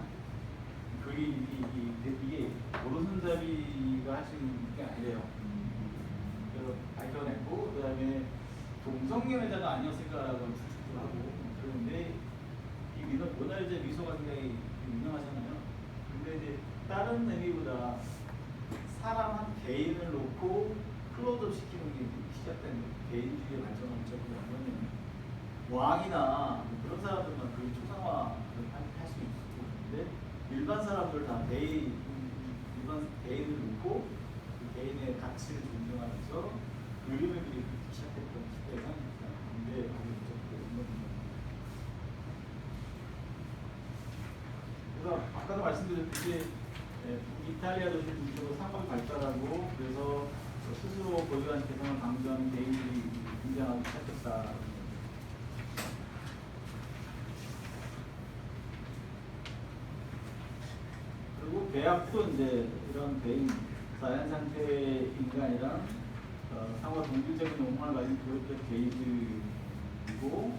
이게 오른손잡이가 할 수 있는 게 아니래요. 그래서 발견했고 그 다음에 동성연애자가 아니었을까라고 추측도 하고 그런데 이 모나리자 미소가 굉장히 유명하잖아요. 근데 이제 다른 의미보다 사람 한 개인을 놓고 클로즈업 시키는 게 시작된 개인주의의 발전을 어쩌면 왕이나 그런 사람들만 그 초상화를 할 수 있고 근데 일반 사람들 다 일반 개인을 놓고 그 개인의 가치를 존중하면서 그림을 그리기 시작했던 시대가 근데 그래서 아까도 말씀드렸듯이 이탈리아 도시 중심으로 상업이 발달하고 그래서 스스로 고유한 개성을 강조하는 개인들이 등장하기 시작했다. 그리고 대학도 이제 이런 개인 자연 상태의 인간이랑 상호 동질적인 욕망을 가진 교육적 개인들이고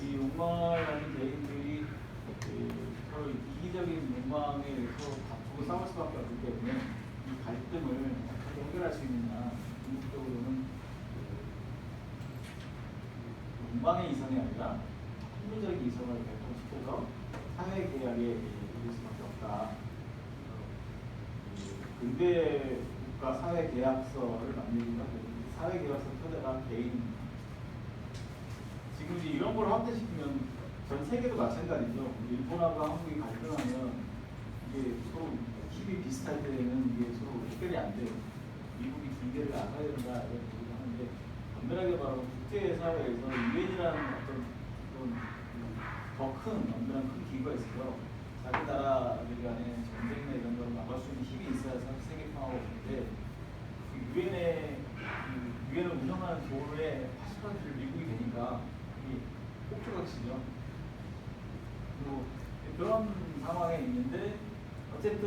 이 욕망을 가진 개인들이 서로 이기적인 욕망에 의해서 다투고 싸울 수밖에 없기 때문에 이 갈등을 어떻게 해결할 수 있느냐 궁극적으로는 욕망의 이성이 아니라 합리적인 이성을 발전시켜서 사회계약에 이를 수밖에 없다. 근대 국가 사회계약서를 만들기가 사회계약서 토대가 개인 지금 이제 이런 걸 확대시키면 전 세계도 마찬가지죠. 일본하고 한국이 갈등하면 이게 서로 힘이 비슷할 때는 이게 서로 해결이 안 돼요. 미국이 중재를 나가야 된다 이런 얘기를 하는데 엄밀하게 말하면 국제사회에서 유엔이라는 어떤 더 큰 엄밀한 큰 기구가 있어요. 자기 나라들 간에 전쟁이나 이런 걸 막을 수 있는 힘이 있어야 세계 평화가 오는데 유엔을 운영하는 돈의 80%를 미국이 되니까 이 꼭두각시죠. 그리고 그런 상황에 있는데 어쨌든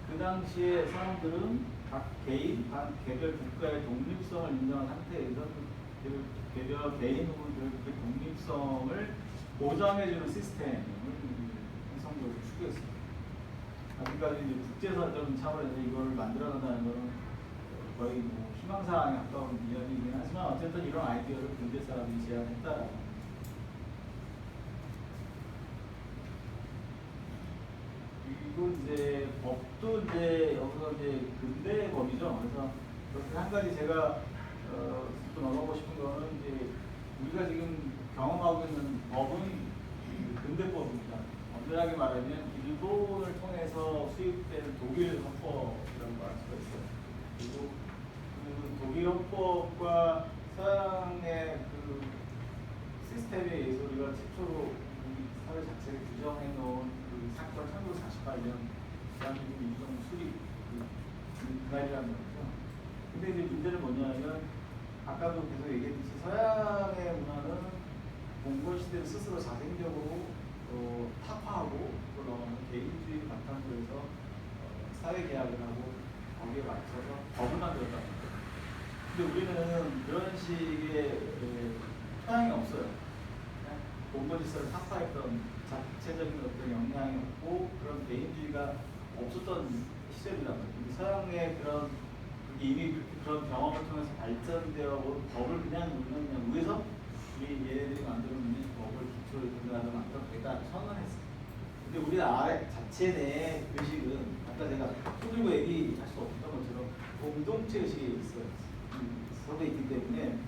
그 당시에 사람들은 각 개인, 각 개별 국가의 독립성을 인정한 상태에서 개별 개인 혹은 그 독립성을 보장해주는 시스템을 성적으로 추구했습니다. 아직까지 이제 국제사전 차원에서 이걸 만들어낸다는 것은 거의 뭐 희망사항에 가까운 이야기이긴 하지만 어쨌든 이런 아이디어를 근대 사람이 제안했다라고. 그리고 이제 법도 이제 여기서 이제 근대 법이죠. 그래서 그렇게 한 가지 제가 또 넘어가고 싶은 거는 이제 우리가 지금 경험하고 있는 법은 근대법입니다. 엄밀하게 말하면 일본을 통해서 수입되는 독일 헌법이라고 말할 수가 있어요. 그리고 그 독일 헌법과 서양의 그 시스템에 의해서 우리가 최초로 우리 사회 자체를 규정해 놓은 그 사건 1948년 서양의 문화는 몽골 시대를 스스로 자생적으로 타파하고 그런 개인주의 바탕으로 해서 사회 계약을 하고 거기에 맞춰서 법을 만들었다는 거죠. 근데 우리는 그런 식의 토양이 없어요. 그냥 몽골 시대를 타파했던 자체적인 어떤 역량이 없고 그런 개인주의가 없었던 시절이란 말이에요. 서양의 그런 이미 그런 경험을 통해서 발전되어 온 법을 그냥 우리는 위에서 우리 얘네들이 만들어 놓은 법을 기초로 등등하다 만들어 내가 선언했어. 근데 우리 아래 자체 내 의식은 아까 제가 손들고 얘기할 수 없던 것처럼 공동체 의식이 있어요. 서로 있기 때문에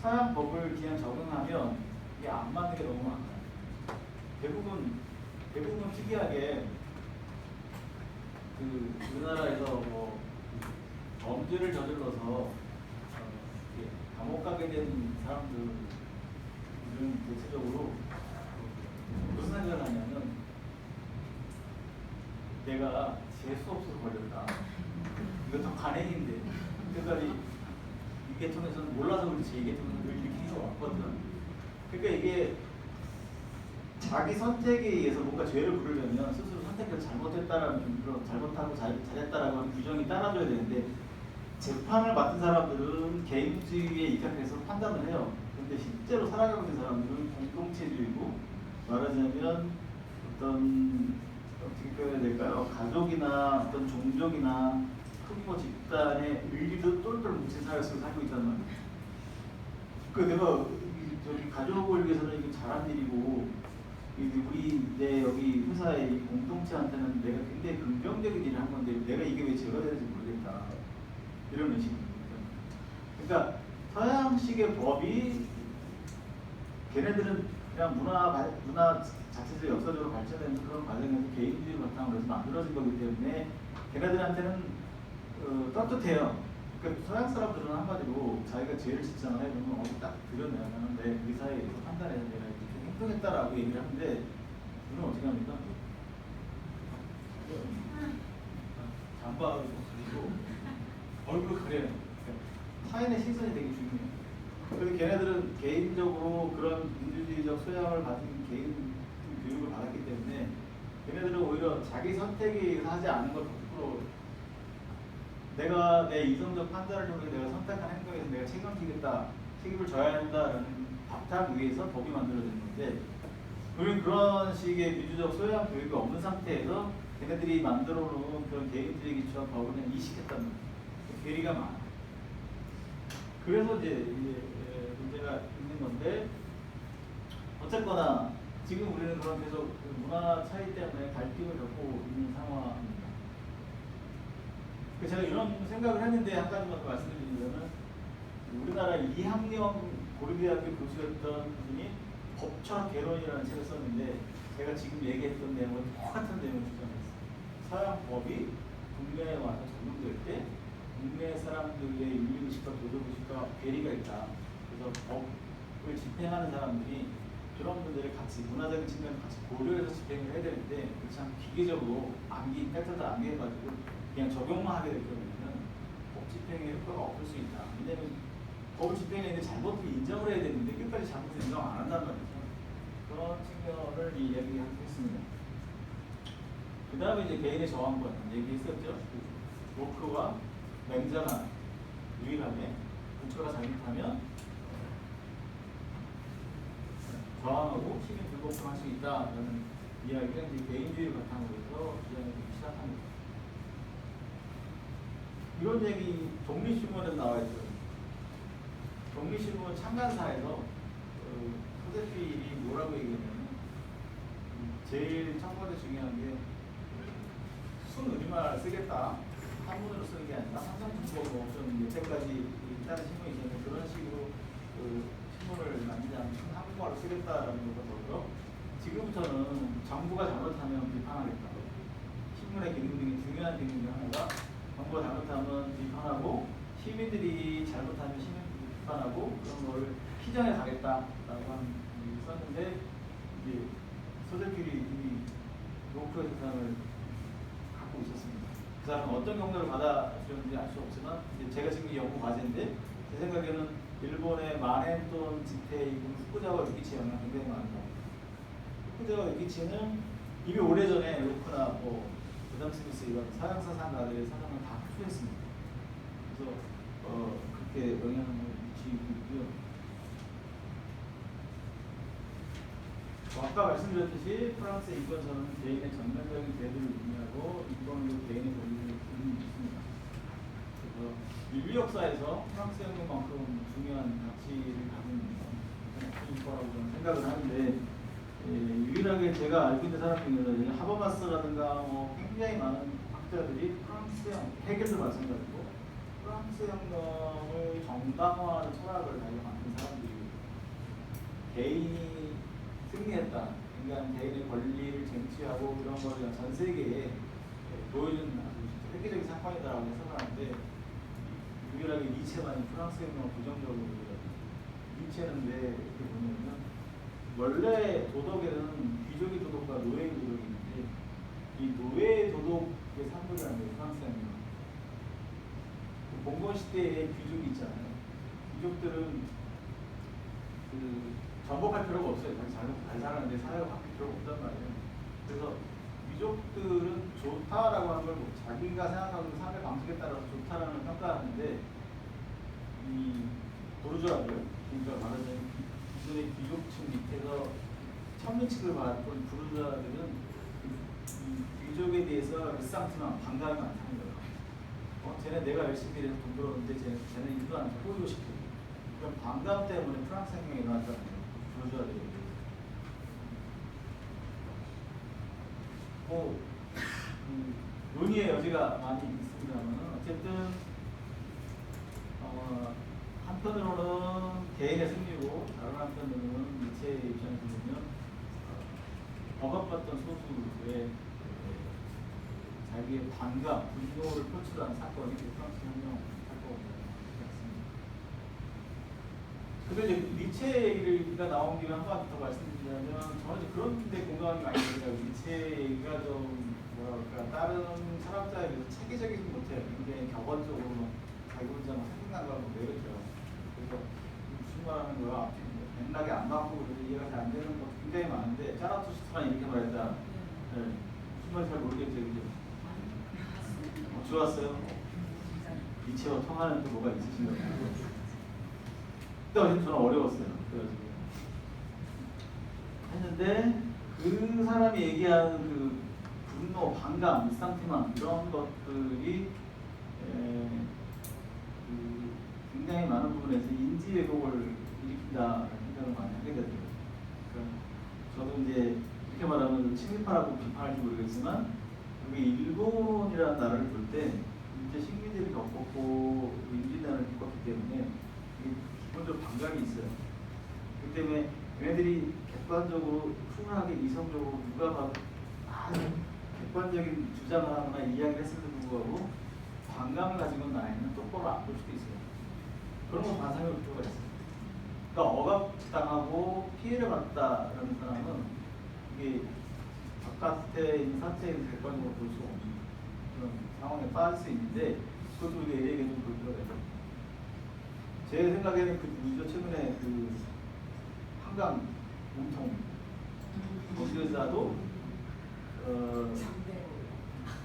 서양 법을 그냥 적용하면 이게 안 맞는 게 너무 많아요. 대부분 특이하게 우리나라에서 뭐 범죄를 저질러서 감옥 가게 된 사람들은 대체적으로 무슨 생각을 하냐면 내가 재수 없어서 걸렸다. 이것도 관행인데 그때까지 이 계통에서는 몰라서 그렇지 이 계통에서는 늘 이렇게 해왔거든. 그러니까 이게 자기 선택에 의해서 뭔가 죄를 부르려면 스스로 선택을 잘못했다라는 그런 잘못하고 잘했다라고 하는 규정이 따라줘야 되는데 재판을 맡은 사람들은 개인주의에 입각해서 판단을 해요. 근데 실제로 살아가고 있는 사람들은 공동체주의고 말하자면 어떻게 표현해야 될까요? 가족이나 어떤 종족이나 크고 집단의 의리도 똘똘 뭉친 사회 속에 살고 있단 말이에요. 그 내가 저기 가족을 위해서는 이게 잘한 일이고 내 여기 회사의 공동체한테는 내가 굉장히 긍정적인 일을 한 건데 내가 이게 왜 죄가 되는지 모르겠다. 이런 의식입니다. 그러니까 서양식의 법이 걔네들은 그냥 문화 자체적 역사적으로 발전되는 그런 과정에서 개인주의를 바탕으로 해서 만들어진 거기 때문에 걔네들한테는 떳떳해요. 그러니까 서양 사람들은 한마디로 자기가 죄를 짓잖아요. 그러면 어디 딱 들여내야 하는데 그 사이에서 판단해서 내가 이렇게 행동했다라고 얘기를 하는데 우리는 어떻게 합니까? 잠바를 가리고 얼굴 가려요. 타인의 시선이 되게 중요해요. 그래서 걔네들은 개인적으로 그런 민주주의적 소양을 가진 개인 교육을 받았기 때문에 걔네들은 오히려 자기 선택에 의해서 하지 않은 걸 100% 내가 내 이성적 판단을 통해 내가 선택한 행동에서 내가 책임을 져야 한다라는 바탕 위에서 법이 만들어진 건데 우리는 그런 식의 민주적 소양 교육이 없는 상태에서 걔네들이 만들어 놓은 그런 개인주의 기초한 법을 그냥 이식했단 말이에요. 괴리가 많아. 그래서 이제 문제가 있는 건데 어쨌거나 지금 우리는 그런 계속 문화 차이 때문에 갈등을 겪고 있는 상황입니다. 제가 이런 생각을 했는데 한 가지만 더 말씀드리자면 우리나라 이학년 고려대학교 교수였던 분이 법철 개론이라는 책을 썼는데 제가 지금 얘기했던 내용은 똑같은 내용을 주장했어요. 서양 법이 국내에 와서 적용될 때 국내 사람들의 윤리의식과 도덕의식과 괴리가 있다. 그래서 법을 집행하는 사람들이 그런 분들을 같이 문화적인 측면을 같이 고려해서 집행을 해야 되는데 그렇지 않고 기계적으로 패턴을 암기해가지고 그냥 적용만 하게 될 경우에는 법 집행에 효과가 없을 수 있다. 왜냐하면 법을 집행했는데 잘못을 인정을 해야 되는데 끝까지 잘못을 인정 안 한단 말이죠. 그런 측면을 이야기했습니다. 그 다음에 이제 개인의 저항권 얘기했었죠. 로크와 맹자가 유일하게 국가가 잘못하면 저항하고 시민 불복종할 수 있다라는 이야기가 이제 개인주의를 바탕으로 해서 주장이 되기 시작합니다. 이런 얘기 독립신문에서 나와 있어요. 독립신문 창간사에서 서대필이 뭐라고 얘기했냐면 제일 첫 번째 중요한 게 순우리말 쓰겠다. 한문으로 쓰는 게 아니라 항상 중국어로 좀 여태까지 다른 신문이 있었는데 그런 식으로 신문을 만들지 않고 한국말로 쓰겠다라는 것부터 지금부터는 정부가 잘못하면 비판하겠다. 신문의 기능 중에 중요한 기능 중 하나가 정부가 잘못하면 비판하고 시민들이 잘못하면 시민들이 비판하고 그런 걸 피정해 가겠다라고 하는 썼는데 이제 서대필이 이미 로크의 세상을 갖고 있었습니다. 그 사람은 어떤 경로를 받아들였는지 알 수 없지만 이제 제가 지금 연구 과제인데 제 생각에는 일본의 마넨돈 지테이군 후쿠자와 유기치 영향 굉장히 많다. 후쿠자와 유기치는 이미 오래전에 로크나 뭐 부담 스미스 이런 서양 사상가들의 사상을 다 흡수했습니다. 그래서 그렇게 영향을 미치고 있고요. 아까 말씀드렸듯이 프랑스의 인권선언은 개인의 전면적인 대도를 의미하고 인권으로 개인의 권리를 의미합니다. 그래서 인류 역사에서 프랑스 혁명만큼 중요한 가치를 가진 인권이라고 저는 생각을 하는데, 유일하게 제가 알고 있는 사람 중에서 하버마스라든가 뭐 굉장히 많은 학자들이 프랑스 해결도 마찬가지고 프랑스 혁명을 정당화하는 철학을 자기가 만든 사람들이 개인이 승리했다. 그러니까 개인의 권리를 쟁취하고 이런 거를 전 세계에 보여주는 아주 획기적인 사건이다라고 생각하는데, 유일하게 니체만이 프랑스 혁명을 부정적으로 보여요. 니체는 왜 이렇게 보냐면, 원래 도덕에는 귀족의 도덕과 노예의 도덕이 있는데, 이 노예의 도덕의 산물이라는 게 프랑스 혁명. 봉건 시대에 귀족이 있잖아요. 귀족들은 전복할 필요가 없어요. 잘 살았는데 사회가 바뀔 필요가 없단 말이에요. 그래서 귀족들은 좋다라고 하는 걸 자기가 생각하는 삶의 방식에 따라서 좋다라는 평가하는데, 이 보르주아들, 그러니까 말하자면 기존의 귀족층 밑에서 천민층을 받았던 보르주아들은 이 귀족에 대해서 일상티만 반감이 많다는 거예요. 쟤네 내가 열심히 일해서 돈 벌었는데 쟤네 일도 안 해서 꼬이고 싶고, 그럼 반감 때문에 프랑스 혁명이 일어났다는 거예요. 보르주아들이. 뭐 논의의 여지가 많이 있습니다만, 어쨌든 한편으로는 개인의 승리고 다른 한편으로는 니체의 입장에서 보면 억압받던 소수의 자기의 반감, 분노를 표출한 사건이 프랑스 혁명 사건이었습니다. 근데 이제 니체가 나온 김에 한 가지 더 말씀드리자면, 저는 이제 그런 데 공감이 많이 들어요. 니체가 좀 뭐랄까 다른 철학자에 비해서 체계적이지 못해요. 굉장히 격언적으로 자기 혼자 생각난 걸 내렸죠. 그래서 무슨 말하는 거야? 맥락에 안 맞고 이해가 잘 안 되는 것도 굉장히 많은데, 짜라투스트라는 이렇게 말했다. 네. 무슨 말인지 잘 모르겠죠, 그죠? 좋았어요. 니체와 통하는 또 뭐가 있으신가요? 그때 어쨌든 저는 어려웠어요. 그래가지고 했는데, 그 사람이 얘기하는 그 분노, 반감, 일상티만 이런 것들이 굉장히 많은 부분에서 인지 왜곡을 일으킨다는 생각을 많이 하게 되더라고요. 그러니까 저도 이제 이렇게 말하면 친일파라고 비판할지 모르겠지만, 여기 일본이라는 나라를 볼 때 이제 식민지를 겪었고 민주주의를 겪었기 때문에 기본적으로 반감이 있어요. 그렇기 때문에 얘네들이 객관적으로 쿨하게 이성적으로 누가 봐도 객관적인 주장을 하거나 이야기를 했음에도 불구하고 반감을 가지고 있는 아이는 똑바로 안 볼 수도 있어요. 그런 건 반성해 볼 필요가 있어요. 그러니까 억압당하고 피해를 받았다라는 사람은 이게 바깥에 있는 사체에 객관적으로 볼 수 없는 그런 상황에 빠질 수 있는데, 그것도 우리가 얘기해 좀 볼 필요가 있어요. 제 생각에는 그 누구죠? 최근에 그 한강 몸통 거기에서도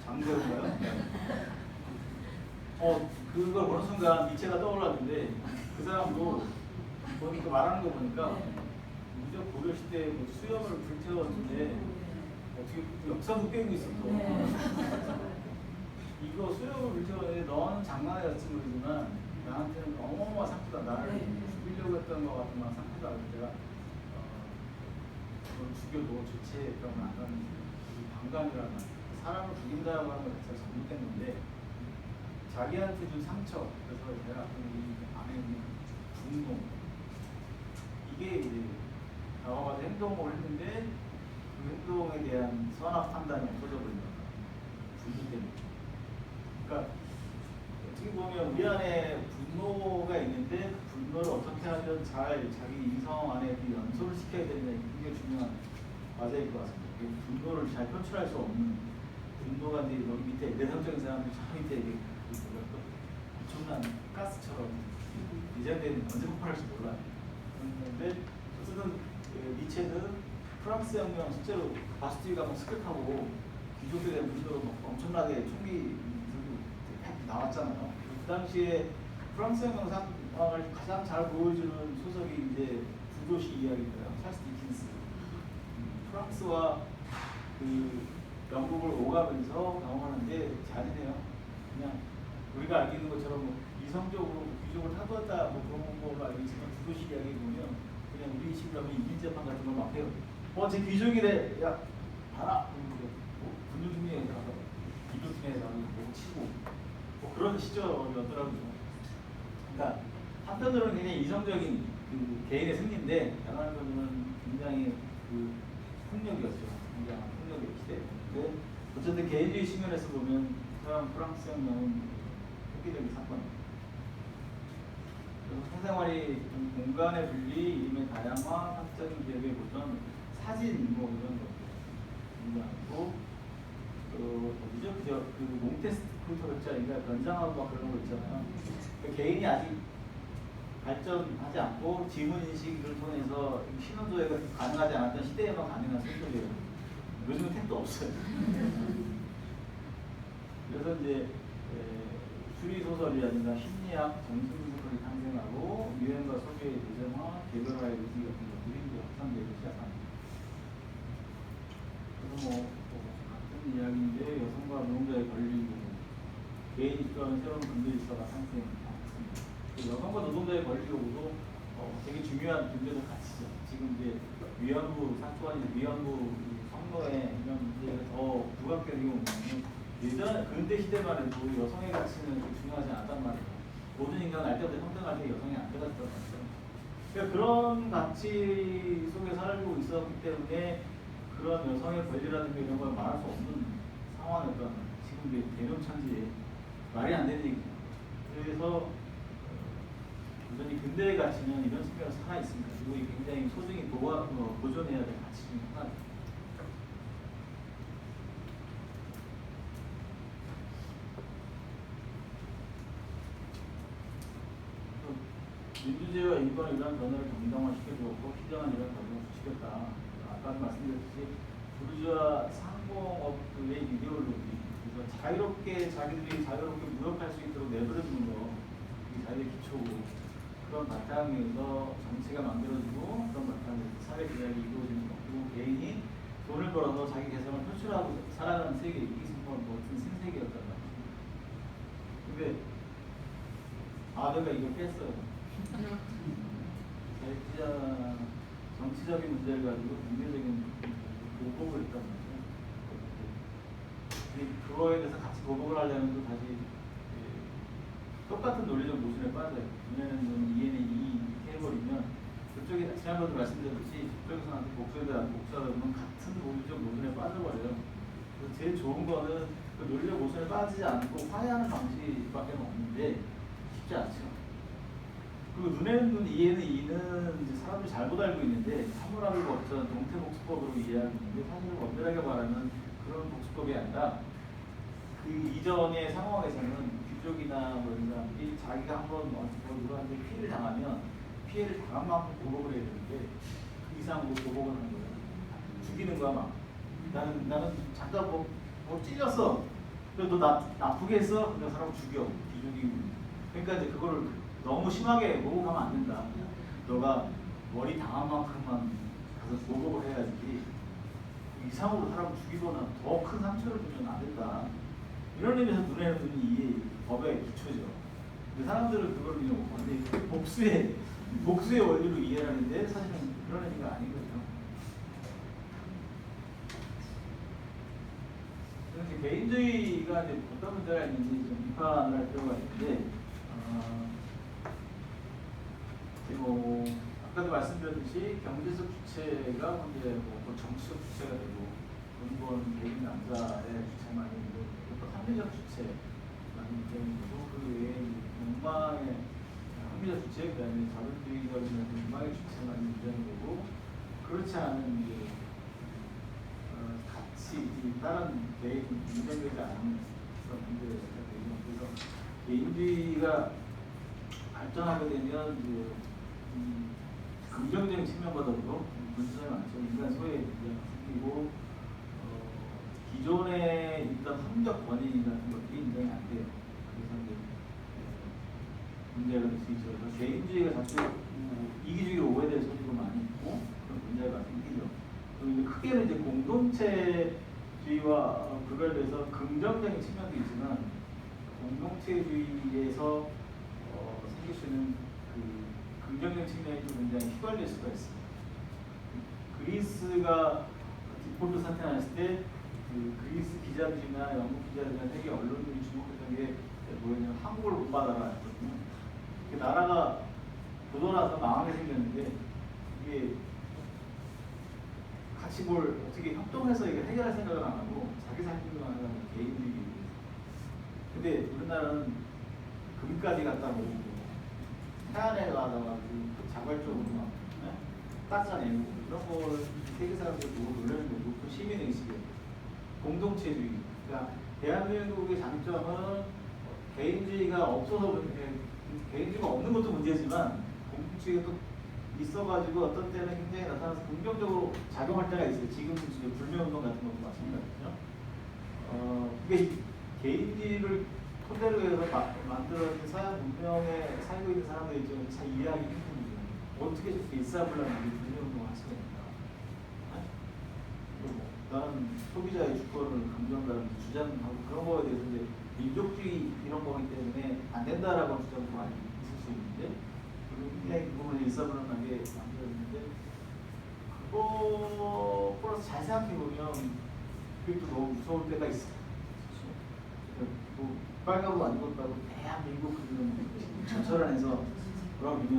장대호인가요? 그걸 보는 순간 니체가 떠올랐는데, 그 사람도 보니까 말하는 거 보니까 무적 고려 시대에 뭐 수염을 불태웠는데 어떻게 역사도 깨고 있었어. 이거 수염을 불태웠는데 너는 장난이었지 모르지만 나한테는 어마어마한 상처다. 나를 죽이려고 했던 것 같은 막 상처다. 내가 그걸 죽여도 주체했던 건 안 하는 반감이라는 사람을 죽인다고 하는 것 자체가 잘못됐는데, 자기한테 준 상처, 그래서 내가 이 안에 있는 분노, 이게 이제 나와가지고 행동을 했는데 그 행동에 대한 선악 판단이 없어져 버린 거다. 분노 때문에. 그러니까 어떻게 보면 우리 안에 분노가 있는데 그 분노를 어떻게 하면 잘 자기 인성 안에 연소를 시켜야 되느냐, 이게 중요한 과제일 것 같습니다. 분노를 잘 표출할 수 없는, 분노가 이제 여기 밑에 내성적인 사람들이 저 밑에 이게 엄청난 가스처럼 이제는 언제 폭발할지 몰라요. 그런데 어쨌든 니체는 프랑스 혁명 실제로 바스티유가 막 습격하고 귀족들에 대한 분노로 막 엄청나게 총기 들고 나왔잖아요. 그 당시에 프랑스 혁명 상황을 가장 잘 보여주는 소설이 이제 부도시 이야기인데요. 찰스 디킨스. 프랑스와 그 영국을 오가면서 경험하는 게 잔인해요. 그냥 우리가 알고 있는 것처럼 뭐 이성적으로 귀족을 타도했다 뭐 그런 걸로 알고 있지만 부도시 이야기 보면 그냥 우리 식으로 하면 이민재판 같은 걸 막 해요. 제 귀족이래. 야 봐라. 분노 중에 가서 기도 중에 가서 뭐 치고 뭐 그런 시절이었더라고요. 그러니까 한편으로는 굉장히 이성적인 그 개인의 승리인데 다른 한편으로는 굉장히 그 폭력이었죠. 굉장한 폭력의 시대. 근데 어쨌든 개인주의 측면에서 보면 서양 프랑스 혁명은 획기적인 사건입니다. 그래서 사생활이 공간의 분리, 이름의 다양화, 학적인 기억의 보존, 사진 뭐 이런 것들 굉장하고 어디죠? 그 몽테스크루터 벽자인가 변장하고 막 그런 거 있잖아요. 그 개인이 아직 발전하지 않고 지문인식을 통해서 신원조회가 가능하지 않았던 시대에만 가능한 소설이에요. 요즘은 택도 없어요. 그래서 이제 추리소설이라든가 심리학, 정신분석이 탄생하고 유행과 소비의 대전화, 개별화의 의지 같은 것들이 이제 확산되기 시작합니다. 그래서 같은 이야기인데 여성과 노동자의 권리, 개인이 입각하는 새로운 근대 질서가 탄생합니다. 여성과 노동자의 권리 요구도 되게 중요한 문제적 가치죠. 지금 이제 위안부 사건이나 위안부 성노예 이런 문제가 더 부각되는 경우는 예전 근대 시대만 해도 여성의 가치는 중요하지 않았단 말이에요. 모든 인간은 알 때부터 평등할 때 여성이 안 들어갔단 말이죠. 그러니까 그런 가치 속에 살고 있었기 때문에 그런 여성의 권리라든가 이런 걸 말할 수 없는 상황이었던 지금 이제 대명천지에 말이 안 되는 얘기죠. 그래서 여전히 근대의 가치는 이런 측면에서 살아 있습니다. 그리고 이 굉장히 소중히 보존해야 될 가치 중에 하나입니다. 민주주의와 인권의 이러한 변화를 정당화시켜주었고 필요한 이러한 변화를 주시겠다. 아까도 말씀드렸듯이 부르주아 상공업의 이데올로기, 그래서 자유롭게 자기들이 자유롭게 무역할 수 있도록 내버려두는 거, 이게 자유의 기초고 그런 바탕에서 정치가 만들어지고 그런 바탕에서 사회 계약이 이루어지는 거, 그리고 개인이 돈을 벌어서 자기 개성을 표출하고 살아가는 세계, 이게 정말 멋진 신세계였단 말이죠. 근데 내가 이걸 깼어요. 정치적인 문제를 가지고 경제적인 보복을 했단 말이에요. 그거에 대해서 같이 보복을 하려면 또 다시 똑같은 논리적 모순에 빠져요. 눈에는 눈, 이에는 이 이렇게 해버리면 그쪽이 지난번에 말씀드렸듯이 저쪽에서 복수하다 보면 같은 논리적 모순에 빠져버려요. 그래서 제일 좋은 거는 그 논리적 모순에 빠지지 않고 화해하는 방식밖에 없는데 쉽지 않죠. 그리고 눈에는 눈, 이에는 이는 이제 사람들이 잘못 알고 있는데 사물함을 법전, 동태복수법으로 이해하고 있는데 사실은 원활하게 말하면 그런 복수법이 아니라 그 이전의 상황에서는 귀족이나 뭐 이런 사람들이 자기가 한번 누구한테 피해를 당하면 피해를 당한 만큼 보복을 해야 되는데 그 이상으로 보복을 하는 거예요. 죽이는 거야 막. 나는 잠깐 뭐 찔렸어. 그래도 너 나쁘게 했어. 그 사람 죽여. 귀족이. 그러니까 이제 그거를 너무 심하게 보복하면 안 된다. 너가 머리 당한 만큼만 가서 보복을 해야지. 이상으로 사람을 죽이거나 더 큰 상처를 주면 안 된다. 이런 의미에서 눈에는 눈이 이 법의 기초죠. 근데 사람들은 그걸 그냥 완전히 복수의 원리로 이해를 하는데 사실은 그런 의미가 아닌 거죠. 그래서 개인주의가 이제 어떤 문제가 있는지 좀 비판을 할 필요가 있는데, 아까도 말씀드렸듯이 경제적 주체가 문제, 정치적 주체가 되고, 근본 개인 남자의 주체만이 있고, 또 합리적 주체라는 문제인 거고, 그 외에 욕망의 합리적 주체, 그 다음에 자본주의적인 욕망의 주체만이 문제인 거고, 그렇지 않은 이제 같이 다른 개인 인정되지 않는 그런 문제가 되죠. 그래서 개인주의가 발전하게 되면 긍정적인 측면보다도 문제점이 많죠. 인간 소외 문제가 생기고 기존에 있던 합리적 권위 같은 것들이 인정이 안 돼요. 그래서 이제 문제가 될 수 있죠. 그래서 개인주의가 자꾸 이기주의로 오해될 소지도 많이 있고 그런 문제가 생기죠. 그리고 이제 크게는 이제 공동체주의와 구별돼서 긍정적인 측면도 있지만 공동체주의에서 생길 수 있는 그 긍정적인 측면이 좀 굉장히 휘갈릴 수가 있습니다. 그리스가 디폴트 사태 났을 때 그 그리스 기자들이나 영국 기자들이나 세계 언론들이 주목했던 게 뭐였냐면 한국을 못 받아라였거든요. 나라가 도도나서 망하게 생겼는데 이게 같이 뭘 어떻게 협동해서 이게 해결할 생각을 안 하고 자기 살림만 하는 개인주의. 근데 우리나라는 금까지 갖다 놓고 해안에 가다가 자발적으로 막 따져내고 이런 걸 세계 사람들이 보고 놀라는 거 높은 시민의식이에요. 공동체주의. 그러니까 대한민국의 장점은 개인주의가 없어서 개인주의가 없는 것도 문제지만 공동체가 또 있어가지고 어떤 때는 굉장히 나타나서 긍정적으로 작용할 때가 있어요. 지금 불매운동 같은 것도 마찬가지죠. 이게 개인주의를 토대로 해서 만들어진 사회 문명에 살고 있는 사람들이 좀 잘 이해하기 힘듭니다. 어떻게 저렇게 일사불란하게 불매운동을 할 수가 있나? 나는 소비자의 주권을 강조한다는 주장하고 그런 거에 대해서 이제 민족주의 이런 거기 때문에 안 된다라고 주장도 많이 있을 수 있는데 굉장히 그 부분을 일사불란하게 만들었는데 그거 플러스 잘 생각해 보면 그게 또 너무 무서울 때가 있어요. 뭐 빨가고 안 입었다고 대한민국 그런 전철 안에서 뭐라고 하면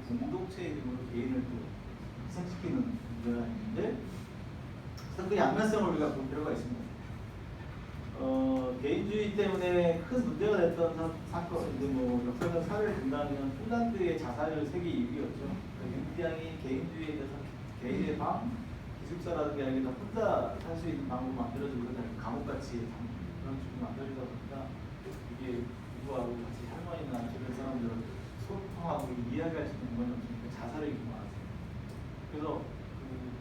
공동체의 이름으로 개인을 또 희생시키는 문제가 있는데 그 양면성을 우리가 볼 필요가 있습니다. 개인주의 때문에 큰 문제가 됐던 사건인데 뭐 역사적 사례를 본다면 핀란드의 자살을 세계 2위였죠. 굉장히 개인주의에 대해서 개인의 방, 기숙사라든가 이게 다 혼자 살 수 있는 방으로 만들어지고 감옥같이 그런 식으로 만들어지다 보니까 이게 누구하고 같이 할머니나 주변 사람들을 소통하고 이야기할 수 있는 건 없으니까 자살이 많았어요. 그래서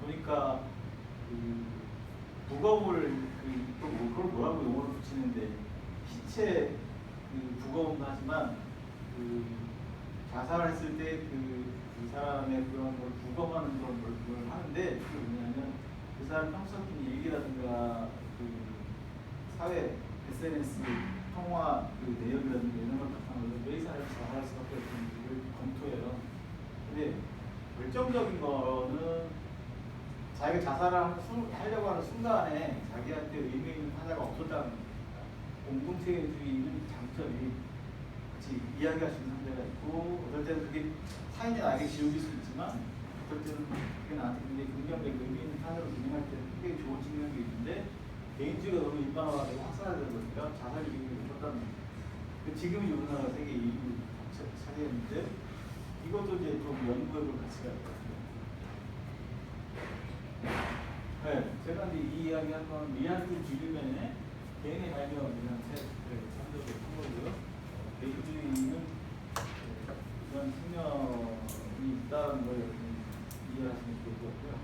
보니까 무거움을 그걸 뭐라고 용어를 붙이는데 시체 무거움도 하지만 자살했을 때 그 사람의 그런 걸 부검하는 걸 하는데 그게 뭐냐면 그 사람 평소적인 일기라든가 사회 SNS 통화 내역이라든가 이런 걸 바탕으로 왜 이 사람이 자살할 수밖에 없는지를 검토해요. 근데 결정적인 거는 자기가 자살하려고 하는 순간에 자기한테 의미 있는 타자가 없었다는 겁니다. 공동체주의는 장점이 같이 이야기할 수 있는 상대가 있고 어떨 때는 그게 타인의 나에게 지옥일 수 있지만 어떨 때는 그게 나한테 굉장히 긍정적인 의미 있는 타자로 진행할 때는 굉장히 좋은 측면이 있는데 개인주의가 너무 일반화가 되고 확산화되다 보니까 자살이 굉장히 높았다는 겁니다. 지금이 우리나라 세계 2위 차지했는데 이것도 이제 좀 연구해볼 가치가 있다. 네, 제가 이제 이 이야기 한 건 리안드 기르멘의 개인의 발명이라는 책을 참조를 한 거고요. 개인주의는 이런 측면이 있다는 걸 이해하시면 좋을 것 같고요.